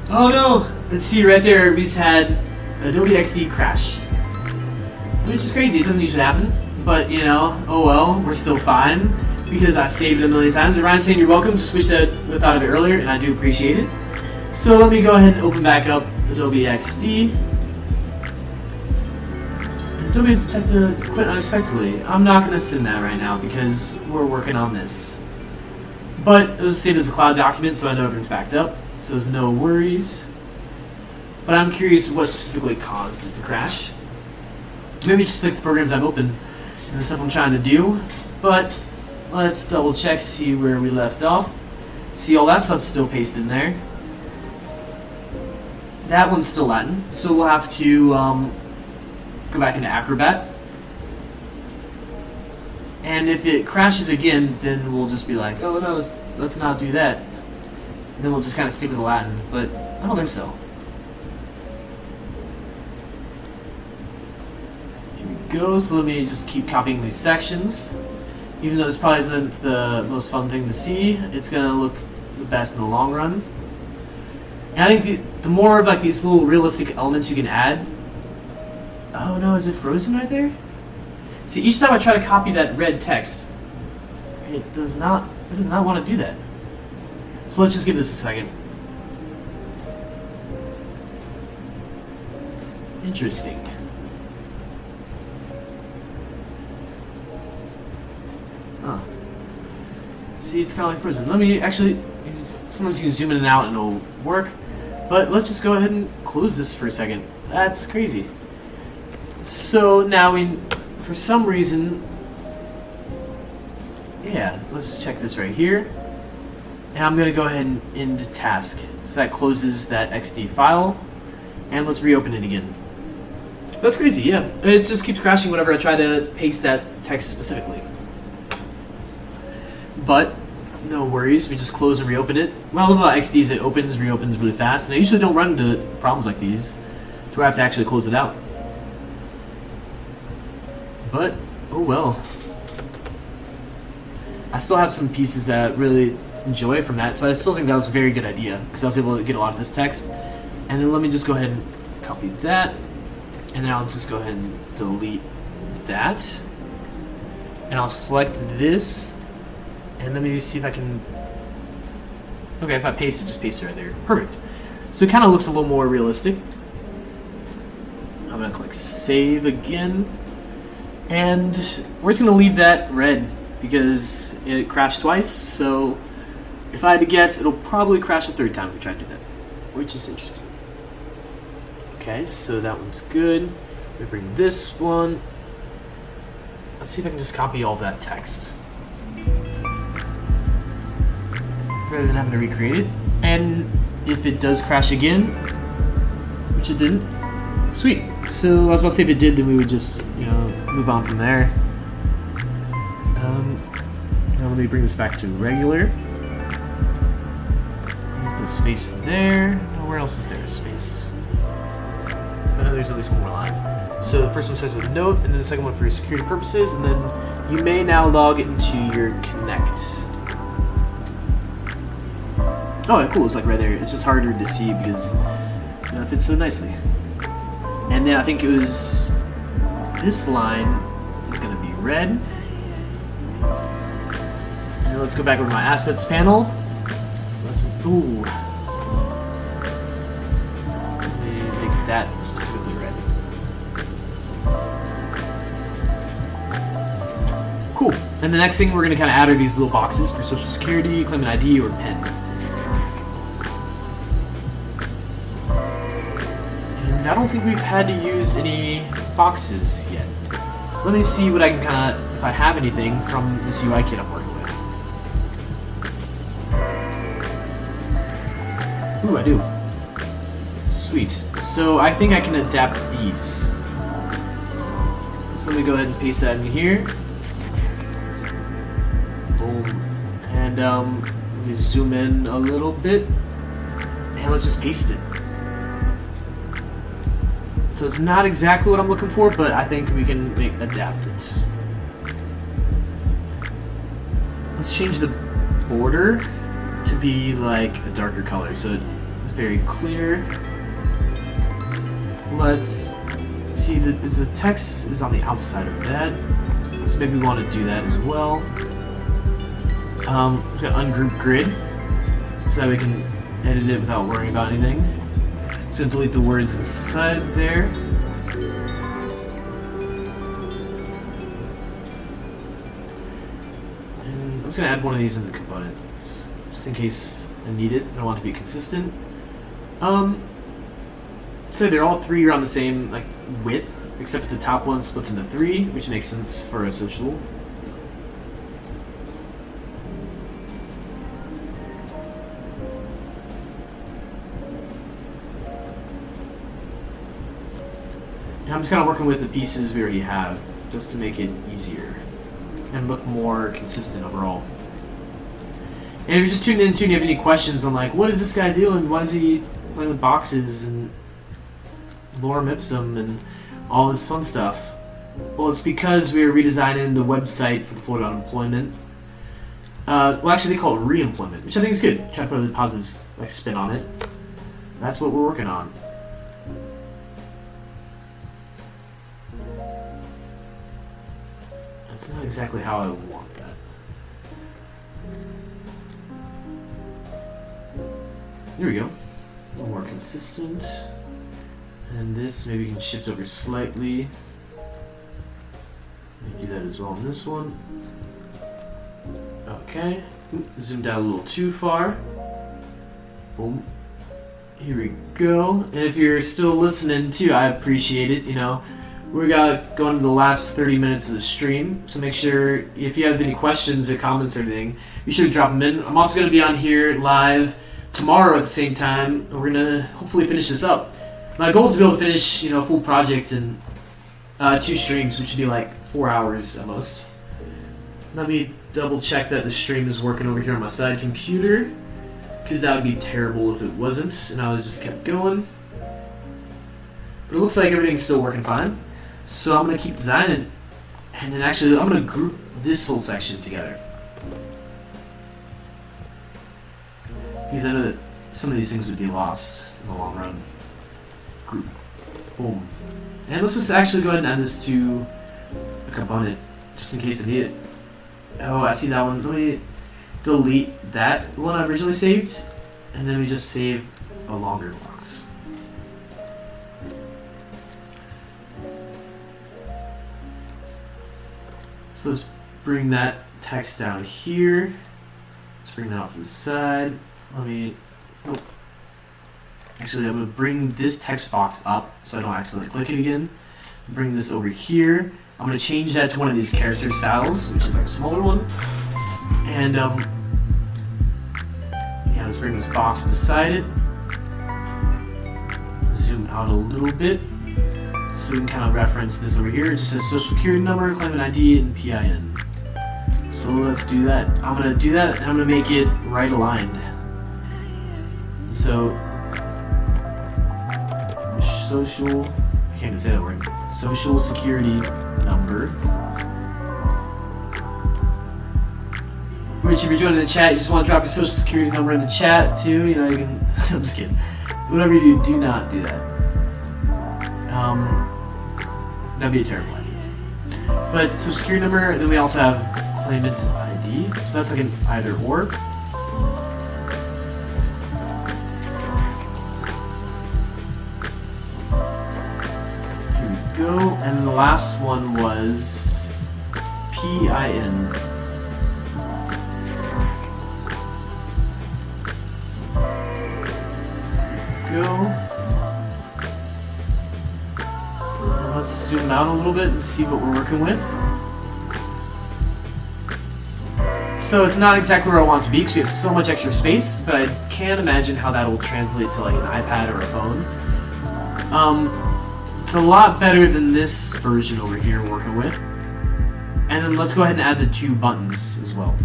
Oh no! Let's see right there, we just had Adobe XD crash. Which is crazy, it doesn't usually happen. But, you know, oh well, we're still fine. Because I saved it a million times. And Ryan's saying you're welcome, just wish that I thought of it earlier, and I do appreciate it. So let me go ahead and open back up Adobe XD. Adobe has detected quite unexpectedly. I'm not going to send that right now because we're working on this. But it was saved as a cloud document, so I know everything's backed up. So there's no worries. But I'm curious what specifically caused it to crash. Maybe just like the programs I've opened and the stuff I'm trying to do. But let's double check, see where we left off. See, all that stuff's still pasted in there. That one's still Latin, so we'll have to go back into Acrobat. And if it crashes again, then we'll just be like, oh no, let's not do that. And then we'll just kind of stick with the Latin, but I don't think so. Here we go, so let me just keep copying these sections. Even though this probably isn't the most fun thing to see, it's going to look the best in the long run. And I think the more of like these little realistic elements you can add. Oh no, is it frozen right there? See, each time I try to copy that red text, it does not want to do that. So let's just give this a second. Interesting. Huh. See, it's kind of like frozen. Let me actually, sometimes you can zoom in and out and it'll work. But let's just go ahead and close this for a second. That's crazy. So now for some reason, yeah, let's check this right here. And I'm going to go ahead and end task. So that closes that XD file. And let's reopen it again. That's crazy, yeah. It just keeps crashing whenever I try to paste that text specifically. But no worries, we just close and reopen it. What I love about XD is it reopens really fast. And I usually don't run into problems like these to where I have to actually close it out. But, oh well. I still have some pieces that really enjoy from that, so I still think that was a very good idea because I was able to get a lot of this text. And then let me just go ahead and copy that And then I'll just go ahead and delete that. And I'll select this. And let me see if I can... Okay, if I paste it, just paste it right there. Perfect. So it kind of looks a little more realistic. I'm going to click save again. And we're just going to leave that red because it crashed twice. So if I had to guess, it'll probably crash a third time if we try to do that, which is interesting. Okay, so that one's good. Let me bring this one. Let's see if I can just copy all that text rather than having to recreate it. And if it does crash again, which it didn't, sweet. So I was about to say if it did, then we would just, move on from there. Now let me bring this back to regular. Put a space there. Now where else is there a space? I know there's at least one more line. So the first one starts with a note, and then the second one for security purposes, and then you may now log into your Connect. Oh, cool, it's like right there. It's just harder to see because it fits so nicely. And then I think it was this line is going to be red. And let's go back over to my assets panel. Ooh. Let me make that specifically red. Cool. And the next thing we're going to kind of add are these little boxes for Social Security, claim an ID, or PIN. And I don't think we've had to use any boxes yet. Let me see what I can kind of, if I have anything from this UI kit I'm working with. Ooh, I do. Sweet. So I think I can adapt these. So let me go ahead and paste that in here. Boom. And let me zoom in a little bit. And let's just paste it. So it's not exactly what I'm looking for, but I think we can adapt it. Let's change the border to be like a darker color, so it's very clear. Let's see, the text is on the outside of that, so maybe we want to do that as well. We're going to ungroup grid, so that we can edit it without worrying about anything. Just going to delete the words inside there. And I'm just going to add one of these in the components, just in case I need it. I don't want it to be consistent. So they're all three are on the same width, except the top one splits into three, which makes sense for a social. And I'm just kind of working with the pieces we already have, just to make it easier and look more consistent overall. And if you're just tuning in and you have any questions on what is this guy doing? Why is he playing with boxes and lorem ipsum and all this fun stuff? Well, it's because we're redesigning the website for the Florida Unemployment. Well, actually they call it Reemployment, which I think is good. Try to put a positive spin on it. That's what we're working on. That's not exactly how I want that. There we go. A little more consistent. And this, maybe you can shift over slightly. Do that as well on this one. Okay. Zoomed out a little too far. Boom. Here we go. And if you're still listening too, I appreciate it. We're going to the last 30 minutes of the stream, so make sure if you have any questions or comments or anything, be sure to drop them in. I'm also going to be on here live tomorrow at the same time, and we're going to hopefully finish this up. My goal is to be able to finish, a full project in 2 streams, which would be 4 hours at most. Let me double check that the stream is working over here on my side computer, because that would be terrible if it wasn't, and I would have just kept going. But it looks like everything's still working fine. So I'm going to keep designing, and then actually I'm going to group this whole section together. Because I know that some of these things would be lost in the long run. Group. Boom. And let's just actually go ahead and add this to a component, just in case I need it. Oh, I see that one. Let me delete that one I originally saved, and then we just save a longer box. So let's bring that text down here. Let's bring that off to the side. Let me... Oh. Actually, I'm going to bring this text box up so I don't accidentally click it again. Bring this over here. I'm going to change that to one of these character styles, which is like a smaller one. And, yeah, let's bring this box beside it. Zoom out a little bit so we can kind of reference this over here. It just says social security number, claimant ID, and PIN. So let's do that. I'm going to do that, and I'm going to make it right aligned. So, social, I can't even say that word, social security number. Which, if you're joining the chat, you just want to drop your social security number in the chat too, you know, you can, I'm just kidding. Whatever you do not do that. That'd be a terrible idea. But, social security number, then we also have claimant ID, so that's like an either or. Go, and then the last one was PIN. Go. And let's zoom out a little bit and see what we're working with. So it's not exactly where I want it to be because we have so much extra space, but I can imagine how that will translate to like an iPad or a phone. It's a lot better than this version over here we're working with. And then let's go ahead and add the 2 buttons as well.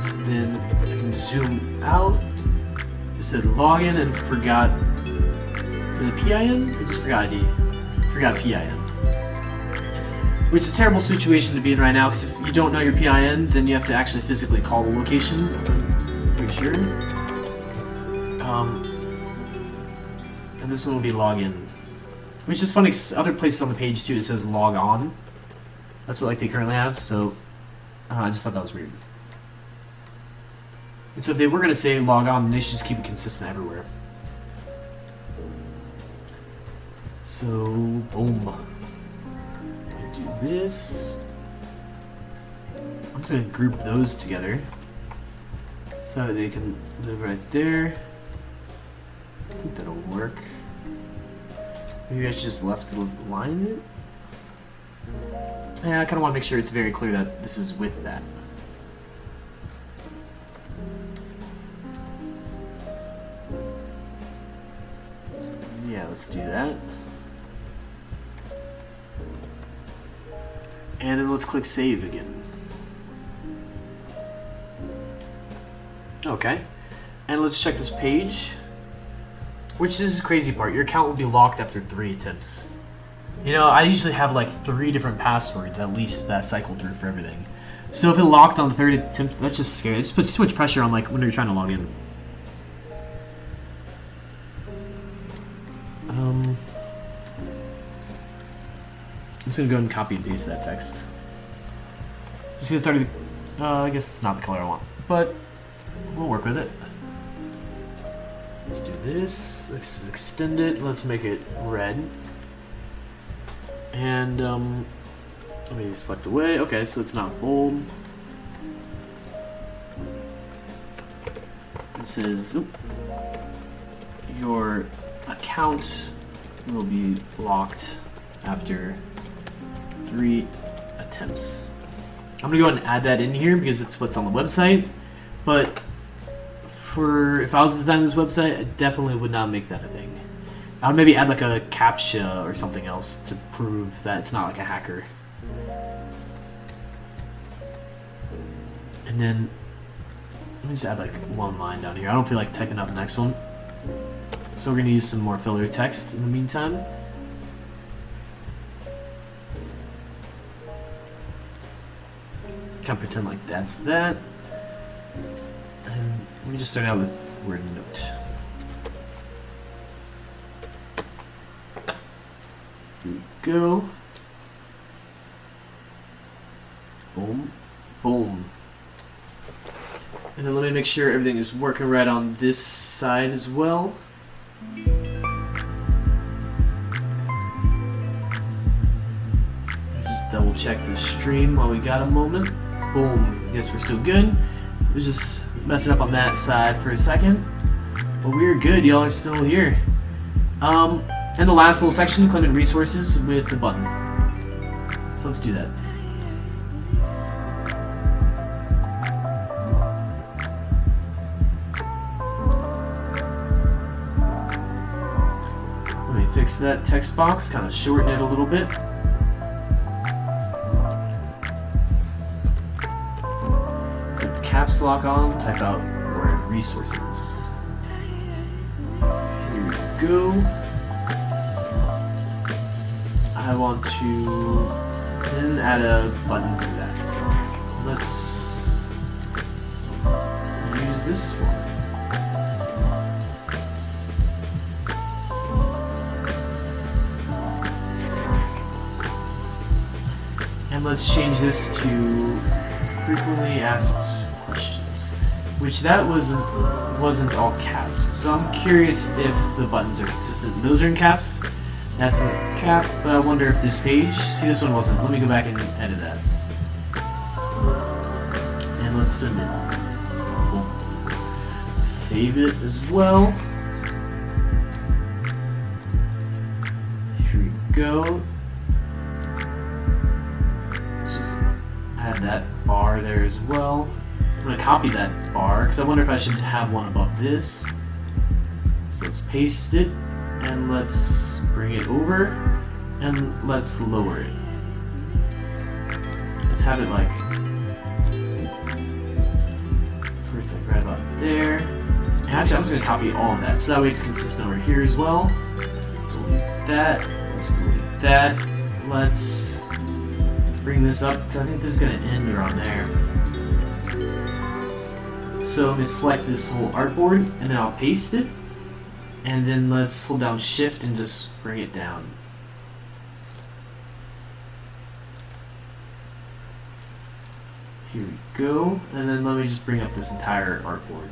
And then I can zoom out. Said login and forgot. Was it PIN? I just forgot ID. Forgot PIN. Which is a terrible situation to be in right now because if you don't know your PIN, then you have to actually physically call the location. I'm pretty sure. And this one will be login. Which is funny because other places on the page too it says log on. That's what like they currently have, so I just thought that was weird. And so if they were going to say log on, they should just keep it consistent everywhere. So, boom. I do this. I'm just going to group those together so that they can live right there. I think that'll work. Maybe I should just left align it. Yeah, I kind of want to make sure it's very clear that this is with that. Yeah, let's do that. And then let's click save again. Okay. And let's check this page. Which is the crazy part. Your account will be locked after 3 attempts. You know, I usually have like 3 different passwords at least that cycle through for everything. So if it locked on the 3rd attempt, that's just scary. It just puts too much pressure on like when you're trying to log in. I'm just gonna go ahead and copy and paste that text. Just gonna start. I guess it's not the color I want, but we'll work with it. Let's do this. Let's extend it. Let's make it red. And let me select away. Okay, so it's not bold. It says your account will be locked after 3 attempts. I'm gonna go ahead and add that in here because it's what's on the website. But if I was designing this website, I definitely would not make that a thing. I would maybe add like a CAPTCHA or something else to prove that it's not like a hacker. And then let me just add like 1 line down here. I don't feel like typing out the next one. So we're going to use some more filler text in the meantime. Kind of pretend like that's that. And let me just start out with word note. Here we go. Boom. Boom. And then let me make sure everything is working right on this side as well. Just double check the stream while we got a moment. Boom. Guess we're still good. We're just messing up on that side for a second. But we're good. Y'all are still here. And the last little section, claiming resources with the button. So let's do that. Let me fix that text box, kind of shorten it a little bit. Put caps lock on, type out word resources. Here we go. I want to then add a button for that. Let's use this one. And let's change this to frequently asked questions, which that wasn't all caps. So I'm curious if the buttons are consistent. Those are in caps. That's a cap, but I wonder if this page... See, this one wasn't. Let me go back and edit that. And let's submit. Cool. Save it as well. Here we go. Let's just add that bar there as well. I'm going to copy that bar, because I wonder if I should have one above this. So let's paste it, and let's bring it over, and let's lower it. Let's have it like, where it's like right about there. And actually, I'm just gonna copy all of that, so that way it's consistent over here as well. Delete that, let's delete that. Let's bring this up, because I think this is gonna end around there. So let me select this whole artboard, and then I'll paste it. And then let's hold down Shift and just bring it down. Here we go. And then let me just bring up this entire artboard.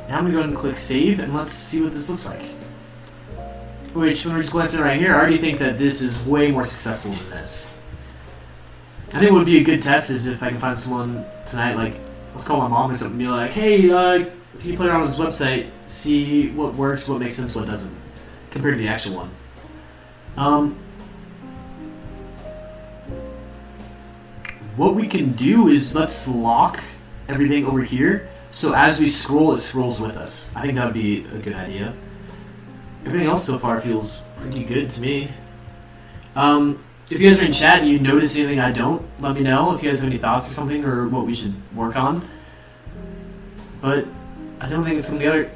Now I'm going to go ahead and click Save, and let's see what this looks like. Which, when we're just glancing right here, I already think that this is way more successful than this. I think what would be a good test is if I can find someone tonight, like, let's call my mom or something, and be like, hey, if you play around with this website, see what works, what makes sense, what doesn't, compared to the actual one. What we can do is let's lock everything over here, so as we scroll, it scrolls with us. I think that would be a good idea. Everything else so far feels pretty good to me. If you guys are in chat and you notice anything I don't, let me know if you guys have any thoughts or something, or what we should work on. But I don't think it's going together.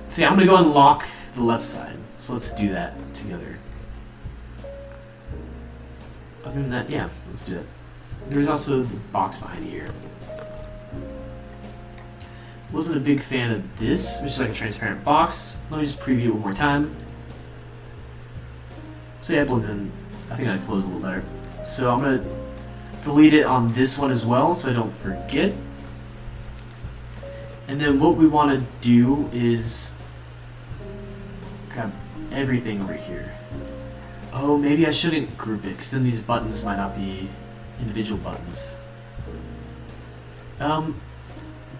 So yeah, I'm going to go and lock the left side. So let's do that together. Other than that, yeah, let's do that. There's also the box behind here. Wasn't a big fan of this, which is like a transparent box. Let me just preview it one more time. So yeah, it blends in. I think that flows a little better. So I'm going to delete it on this one as well, so I don't forget. And then what we want to do is grab everything over here. Oh, maybe I shouldn't group it, because then these buttons might not be individual buttons.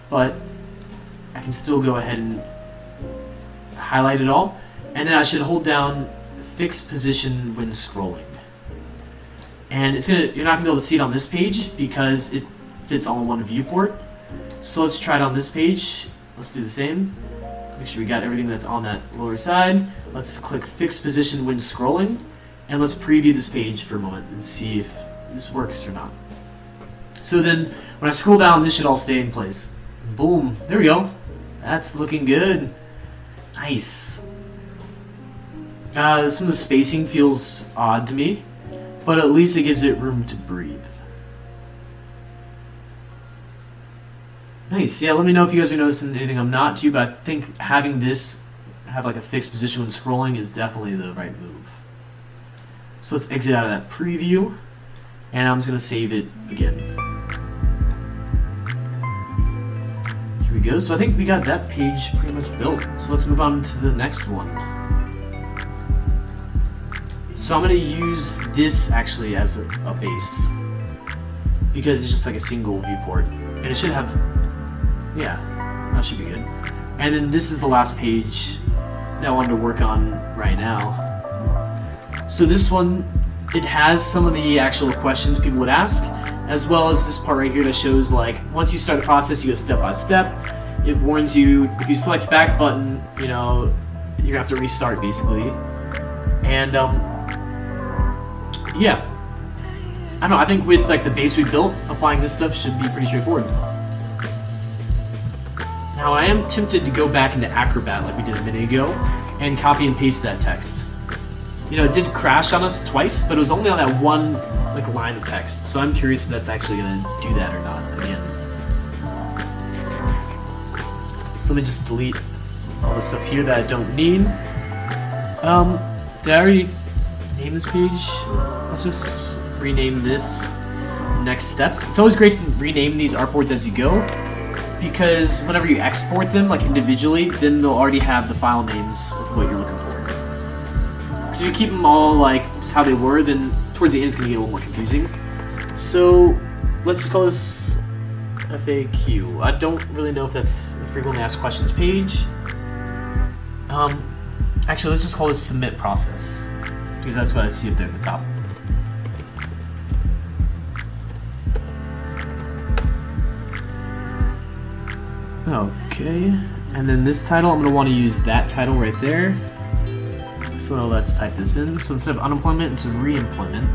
But I can still go ahead and highlight it all, and then I should hold down fixed position when scrolling. And you're not gonna be able to see it on this page because it fits all in one viewport. So let's try it on this page. Let's do the same. Make sure we got everything that's on that lower side. Let's click fixed position when scrolling, and let's preview this page for a moment and see if this works or not. So then when I scroll down, this should all stay in place. Boom, there we go. That's looking good. Nice. Some of the spacing feels odd to me, but at least it gives it room to breathe. Nice. Yeah, let me know if you guys are noticing anything I'm not too, but I think having this have like a fixed position when scrolling is definitely the right move. So let's exit out of that preview, and I'm just going to save it again. Here we go. So I think we got that page pretty much built. So let's move on to the next one. So I'm going to use this actually as a base, because it's just like a single viewport, and it should have, yeah, that should be good. And then this is the last page that I wanted to work on right now. So this one, it has some of the actual questions people would ask, as well as this part right here that shows like once you start the process, you go step by step. It warns you if you select back button, you know, you're gonna have to restart basically. And yeah, I don't know. I think with like the base we built, applying this stuff should be pretty straightforward. Now I am tempted to go back into Acrobat like we did a minute ago and copy and paste that text. You know, it did crash on us twice, but it was only on that one like line of text. So I'm curious if that's actually going to do that or not again. So let me just delete all the stuff here that I don't need. Did I already name this page? Let's just rename this Next Steps. It's always great to rename these artboards as you go, because whenever you export them like individually, then they'll already have the file names of what you're looking for. So if you keep them all like just how they were, then towards the end it's going to get a little more confusing. So let's just call this FAQ. I don't really know if that's a frequently asked questions page. Actually, let's just call this submit process, because that's what I see up there at the top. Okay, and then this title, I'm going to want to use that title right there. So let's type this in. So instead of unemployment, it's reemployment.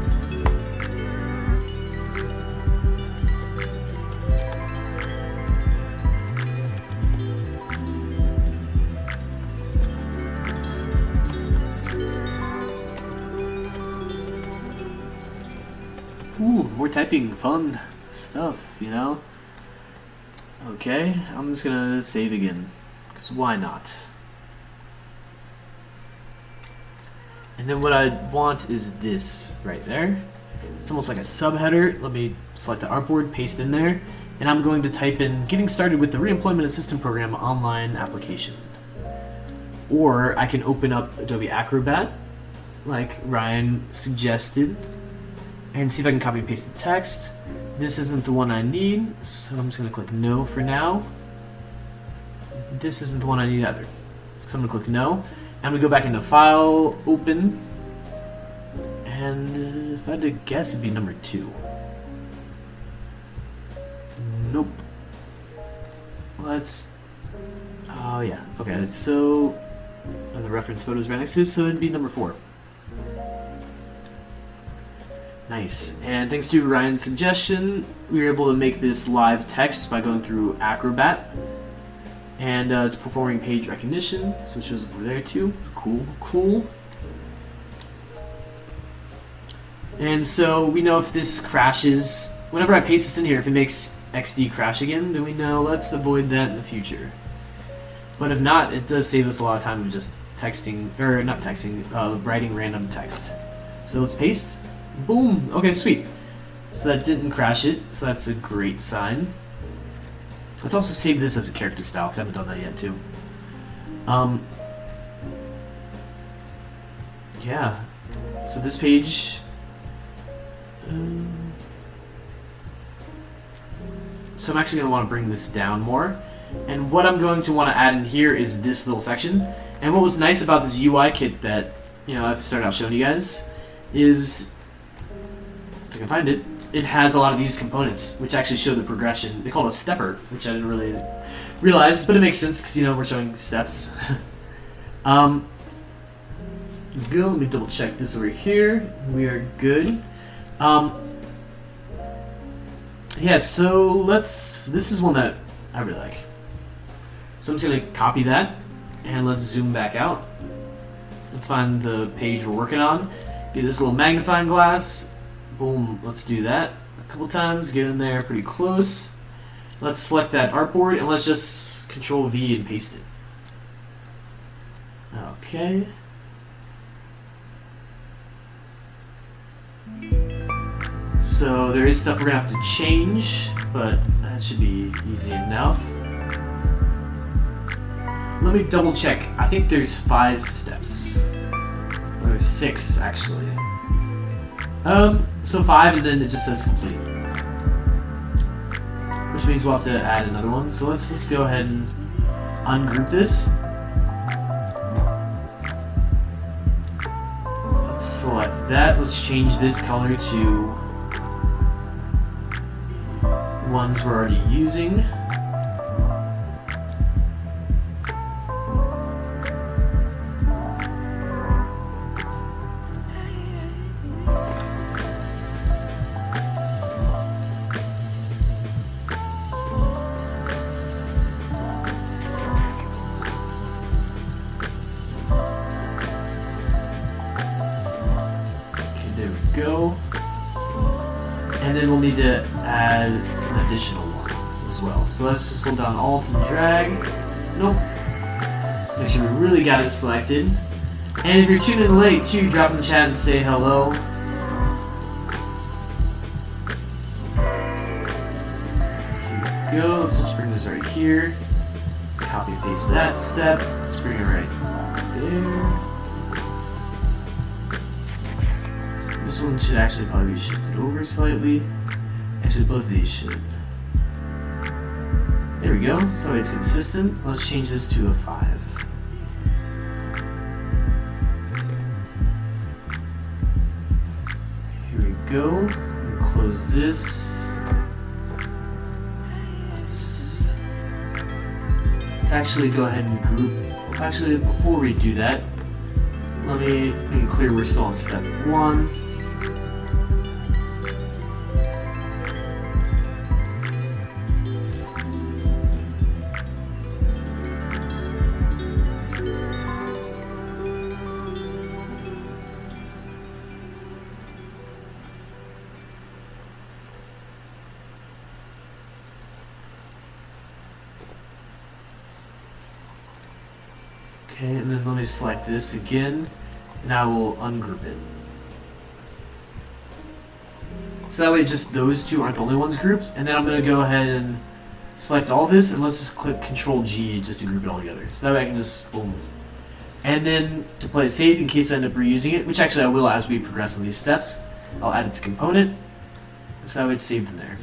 Ooh, more typing, fun stuff, you know? Okay, I'm just gonna save again, because why not? And then what I want is this right there. It's almost like a subheader. Let me select the artboard, paste in there, and I'm going to type in getting started with the Reemployment Assistant Program online application. Or I can open up Adobe Acrobat, like Ryan suggested, and see if I can copy and paste the text. This isn't the one I need, so I'm just going to click no for now. This isn't the one I need either, so I'm going to click no. And we go back into File, Open, and if I had to guess, it'd be number 2. Nope. Let's. Oh yeah. Okay. So the reference photos right next to it, so it'd be number 4. Nice. And thanks to Ryan's suggestion, we were able to make this live text by going through Acrobat. And it's performing page recognition, so it shows up over there too. Cool, cool. And so we know if this crashes, whenever I paste this in here, if it makes XD crash again, then we know let's avoid that in the future. But if not, it does save us a lot of time of just texting, or not texting, writing random text. So let's paste. Boom. Okay, sweet. So that didn't crash it, so that's a great sign. Let's also save this as a character style, because I haven't done that yet, too. Yeah. So this page... so I'm actually going to want to bring this down more. And what I'm going to want to add in here is this little section. And what was nice about this UI kit that, you know, I've started out showing you guys is... if I can find it. It has a lot of these components, which actually show the progression. They call it a stepper, which I didn't really realize, but it makes sense because, you know, we're showing steps. Go. Let me double check this over here. We are good. Yeah, so this is one that I really like. So I'm just gonna copy that and let's zoom back out. Let's find the page we're working on. Get this little magnifying glass. Boom, let's do that a couple times. Get in there pretty close. Let's select that artboard and let's just Control V and paste it. Okay. So there is stuff we're gonna have to change, but that should be easy enough. Let me double check. I think there's 5 steps. Or there's 6 actually. So 5 and then it just says complete. Which means we'll have to add another one. So let's just go ahead and ungroup this. Let's select that. Let's change this color to ones we're already using. Go. And then we'll need to add an additional one as well. So let's just hold down Alt and drag. Nope. So make sure we really got it selected. And if you're tuning in late too, drop in the chat and say hello. Here we go. Let's just bring this right here. Let's copy and paste that step. Let's bring it right there. This one should actually probably be shifted over slightly. Actually, both of these should. There we go. So it's consistent. Let's change this to a 5. Here we go. We'll close this. Let's actually go ahead and group. Actually, before we do that, let me make it clear we're still on step 1. Okay, and then let me select this again, and I will ungroup it. So that way just those two aren't the only ones grouped, and then I'm going to go ahead and select all this, and let's just click Control G just to group it all together. So that way I can just, boom. And then to play it safe, in case I end up reusing it, which actually I will as we progress on these steps, I'll add it to component, so that way it's saved in there.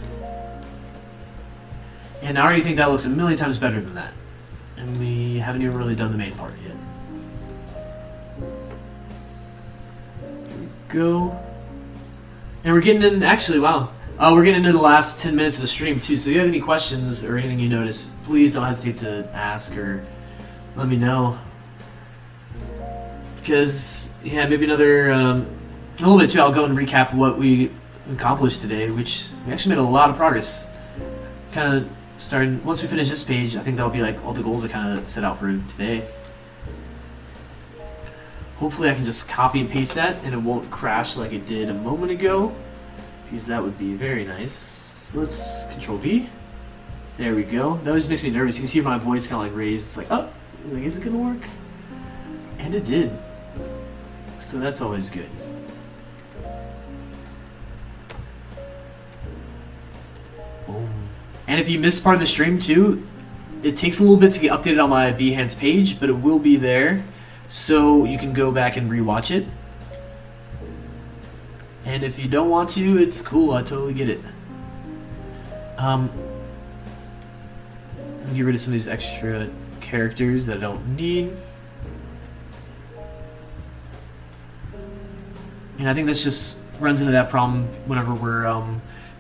And I already think that looks a million times better than that. And we haven't even really done the main part yet. There we go. And we're getting in, actually, wow. We're getting into the last 10 minutes of the stream too, so if you have any questions or anything you notice, please don't hesitate to ask or let me know. Because, yeah, maybe another, a little bit too, I'll go and recap what we accomplished today, which we actually made a lot of progress. Kind of starting, once we finish this page, I think that'll be like all the goals I kind of set out for today. Hopefully I can just copy and paste that and it won't crash like it did a moment ago, because that would be very nice. So let's Control V. There we go. That always makes me nervous. You can see my voice kind of like raised. It's like, oh, like, is it gonna work? And it did. So that's always good. Boom. And if you missed part of the stream too, it takes a little bit to get updated on my Behance page, but it will be there, so you can go back and rewatch it. And if you don't want to, it's cool. I totally get it. I'll get rid of some of these extra characters that I don't need. And I think this just runs into that problem whenever we're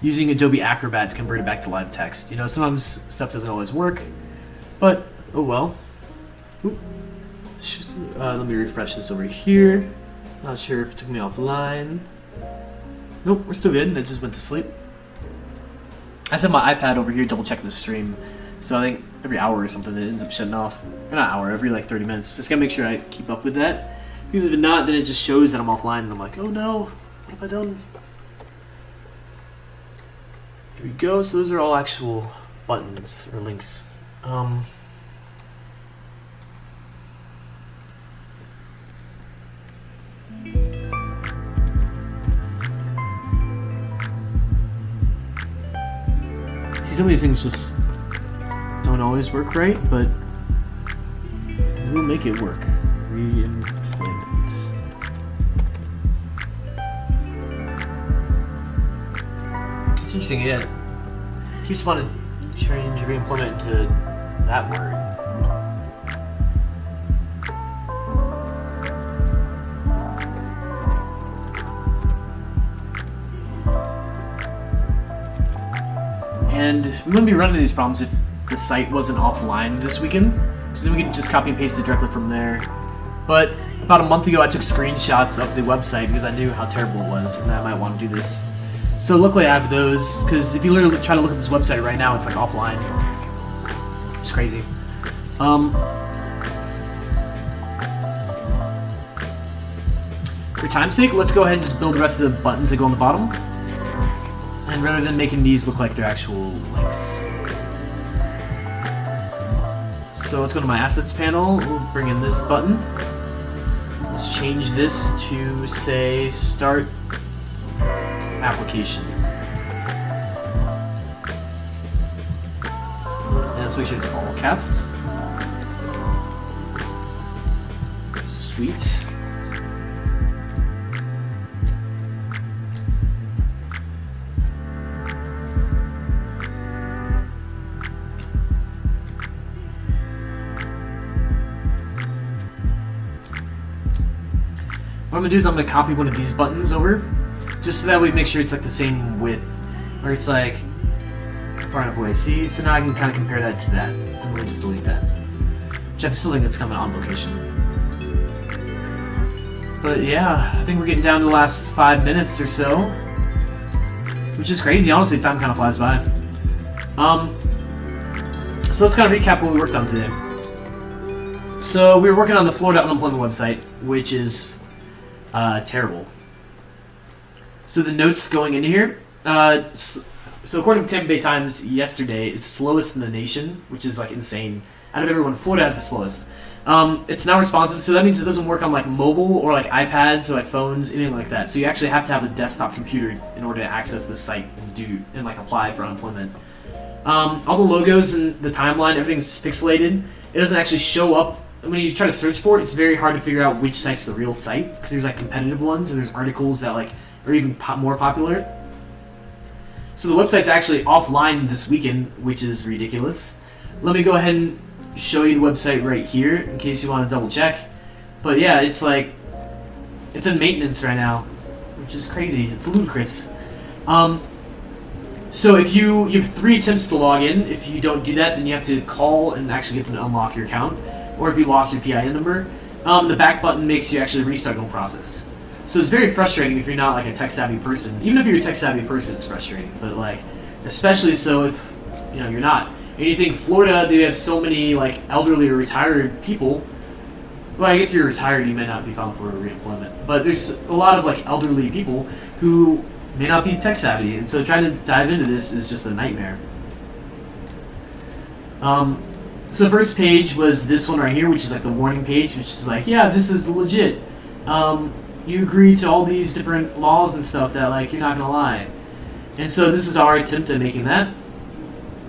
using Adobe Acrobat to convert it back to live text. You know, sometimes stuff doesn't always work, but oh well. Let me refresh this over here. Not sure if it took me offline. Nope, we're still good. It just went to sleep. I set my iPad over here double checking the stream. So I think every hour or something it ends up shutting off. Or not hour, every like 30 minutes. Just gotta make sure I keep up with that. Because if not, then it just shows that I'm offline and I'm like, oh no, what have I done? Here we go. So those are all actual buttons or links. See, some of these things just don't always work right, but we'll make it work. Reemployment. It's interesting, yeah. Keeps wanting to change reemployment into that word. And we wouldn't be running these problems if the site wasn't offline this weekend, because then we could just copy and paste it directly from there. But about a month ago I took screenshots of the website because I knew how terrible it was and that I might want to do this. So luckily I have those, because if you literally try to look at this website right now, it's like offline. It's crazy. For time's sake, let's go ahead and just build the rest of the buttons that go on the bottom. And rather than making these look like they're actual links. So let's go to my assets panel, we'll bring in this button. Let's change this to say start application. And let's make sure it's all caps. Sweet. What I'm going to do is I'm going to copy one of these buttons over, just so that we make sure it's like the same width, or it's like far enough away. See, so now I can kind of compare that to that. I'm going to just delete that. Which I still think that's coming on location. But yeah, I think we're getting down to the last 5 minutes or so, which is crazy. Honestly, time kind of flies by. So let's kind of recap what we worked on today. So we were working on the Florida unemployment website, which is terrible. So the notes going into here, so according to Tampa Bay Times yesterday, it's slowest in the nation, which is like insane. Out of everyone, Florida has the slowest. It's not responsive, so that means it doesn't work on like mobile or like iPads or like phones, anything like that. So you actually have to have a desktop computer in order to access the site and like apply for unemployment. All the logos and the timeline, everything's just pixelated. It doesn't actually show up. When you try to search for it, it's very hard to figure out which site's the real site, because there's like competitive ones and there's articles that like are even more popular. So the website's actually offline this weekend, which is ridiculous. Let me go ahead and show you the website right here in case you want to double check. But yeah, it's like it's in maintenance right now, which is crazy. It's ludicrous. So if you have 3 attempts to log in. If you don't do that, then you have to call and actually get them to unlock your account. Or if you lost your PIN number, the back button makes you actually restart the whole process. So it's very frustrating if you're not like a tech-savvy person. Even if you're a tech-savvy person, it's frustrating. But like, especially so if you're not. And you think Florida, they have so many like elderly or retired people. Well, I guess if you're retired, you may not be filing for reemployment. But there's a lot of like elderly people who may not be tech-savvy, and so trying to dive into this is just a nightmare. So the first page was this one right here, which is like the warning page, which is like, yeah, this is legit. You agree to all these different laws and stuff that like you're not gonna lie. And so this was our attempt at making that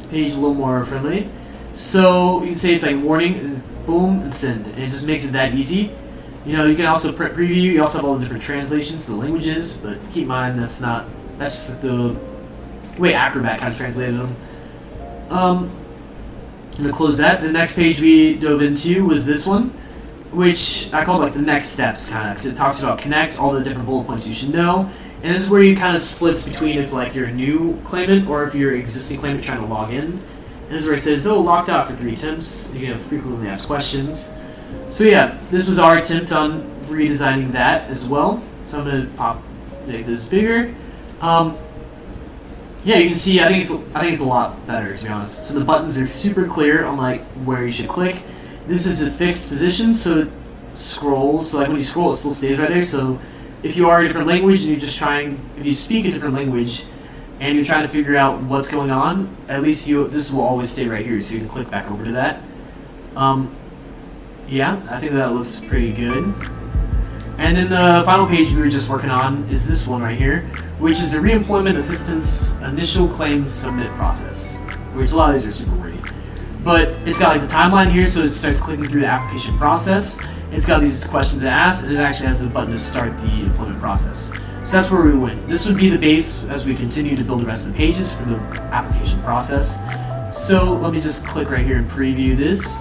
page a little more friendly. So you can say it's like warning, and boom, and send, and it just makes it that easy. You can also print preview. You also have all the different translations, the languages, but keep in mind that's just the way Acrobat kind of translated them. I'm going to close that. The next page we dove into was this one, which I called like the next steps kind of, because it talks about connect, all the different bullet points you should know. And this is where you kind of splits between if like you're a new claimant or if you're an existing claimant trying to log in. And this is where it says, locked out after 3 attempts. You can have frequently asked questions. So yeah, this was our attempt on redesigning that as well. So I'm going to make this bigger. yeah, you can see. I think it's a lot better, to be honest. So the buttons are super clear on like where you should click. This is a fixed position, so it scrolls. So like when you scroll, it still stays right there. So if you are a different language and if you speak a different language and you're trying to figure out what's going on, at least this will always stay right here, so you can click back over to that. Yeah, I think that looks pretty good. And then the final page we were just working on is this one right here, which is the Reemployment Assistance Initial Claims Submit Process, which a lot of these are super wordy. But it's got like the timeline here, so it starts clicking through the application process. It's got these questions to ask, and it actually has the button to start the employment process. So that's where we went. This would be the base as we continue to build the rest of the pages for the application process. So let me just click right here and preview this.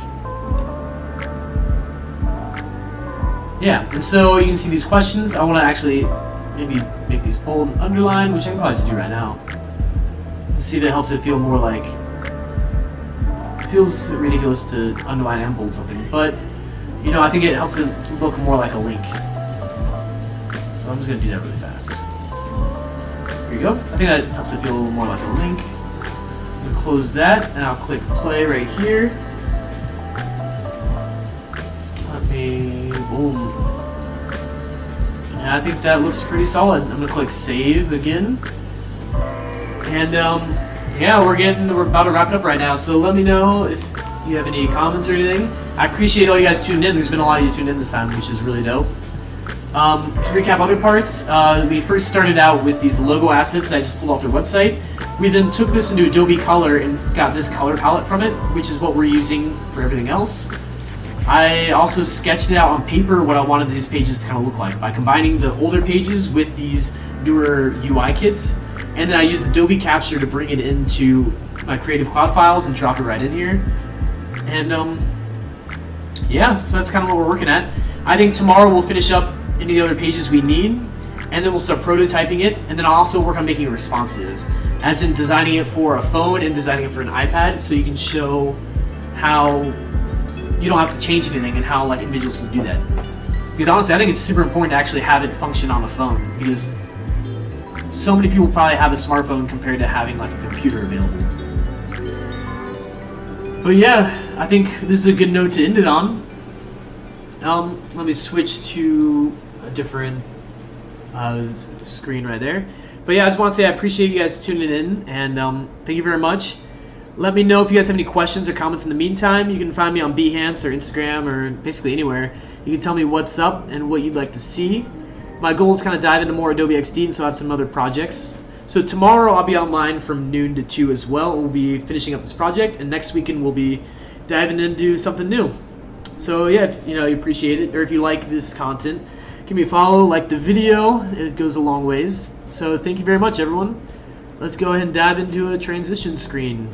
Yeah, and so you can see these questions. I want to actually maybe make these bold and underlined, which I can probably just do right now. See if it helps it feel more like... It feels ridiculous to underline and bold something, but you know, I think it helps it look more like a link. So I'm just going to do that really fast. Here you go. I think that helps it feel a little more like a link. I'm going to close that, and I'll click play right here. Let me... boom. And I think that looks pretty solid. I'm going to click save again. And yeah, we're about to wrap it up right now, so let me know if you have any comments or anything. I appreciate all you guys tuned in. There's been a lot of you tuned in this time, which is really dope. To recap other parts, we first started out with these logo assets that I just pulled off their website. We then took this into Adobe Color and got this color palette from it, which is what we're using for everything else. I also sketched it out on paper what I wanted these pages to kind of look like by combining the older pages with these newer UI kits. And then I used Adobe Capture to bring it into my Creative Cloud files and drop it right in here. And yeah, so that's kind of what we're working at. I think tomorrow we'll finish up any other pages we need, and then we'll start prototyping it, and then I'll also work on making it responsive, as in designing it for a phone and designing it for an iPad, so you can show how you don't have to change anything and how like individuals can do that. Because honestly, I think it's super important to actually have it function on the phone, because so many people probably have a smartphone compared to having like a computer available. But yeah, I think this is a good note to end it on. Let me switch to a different screen right there. But yeah, I just want to say I appreciate you guys tuning in, and thank you very much. Let me know if you guys have any questions or comments in the meantime. You can find me on Behance or Instagram or basically anywhere. You can tell me what's up and what you'd like to see. My goal is kind of dive into more Adobe XD, and so I have some other projects. So tomorrow I'll be online from noon to 2 as well. We'll be finishing up this project, and next weekend we'll be diving into something new. So yeah, if you appreciate it, or if you like this content, give me a follow, like the video. It goes a long ways. So thank you very much, everyone. Let's go ahead and dive into a transition screen.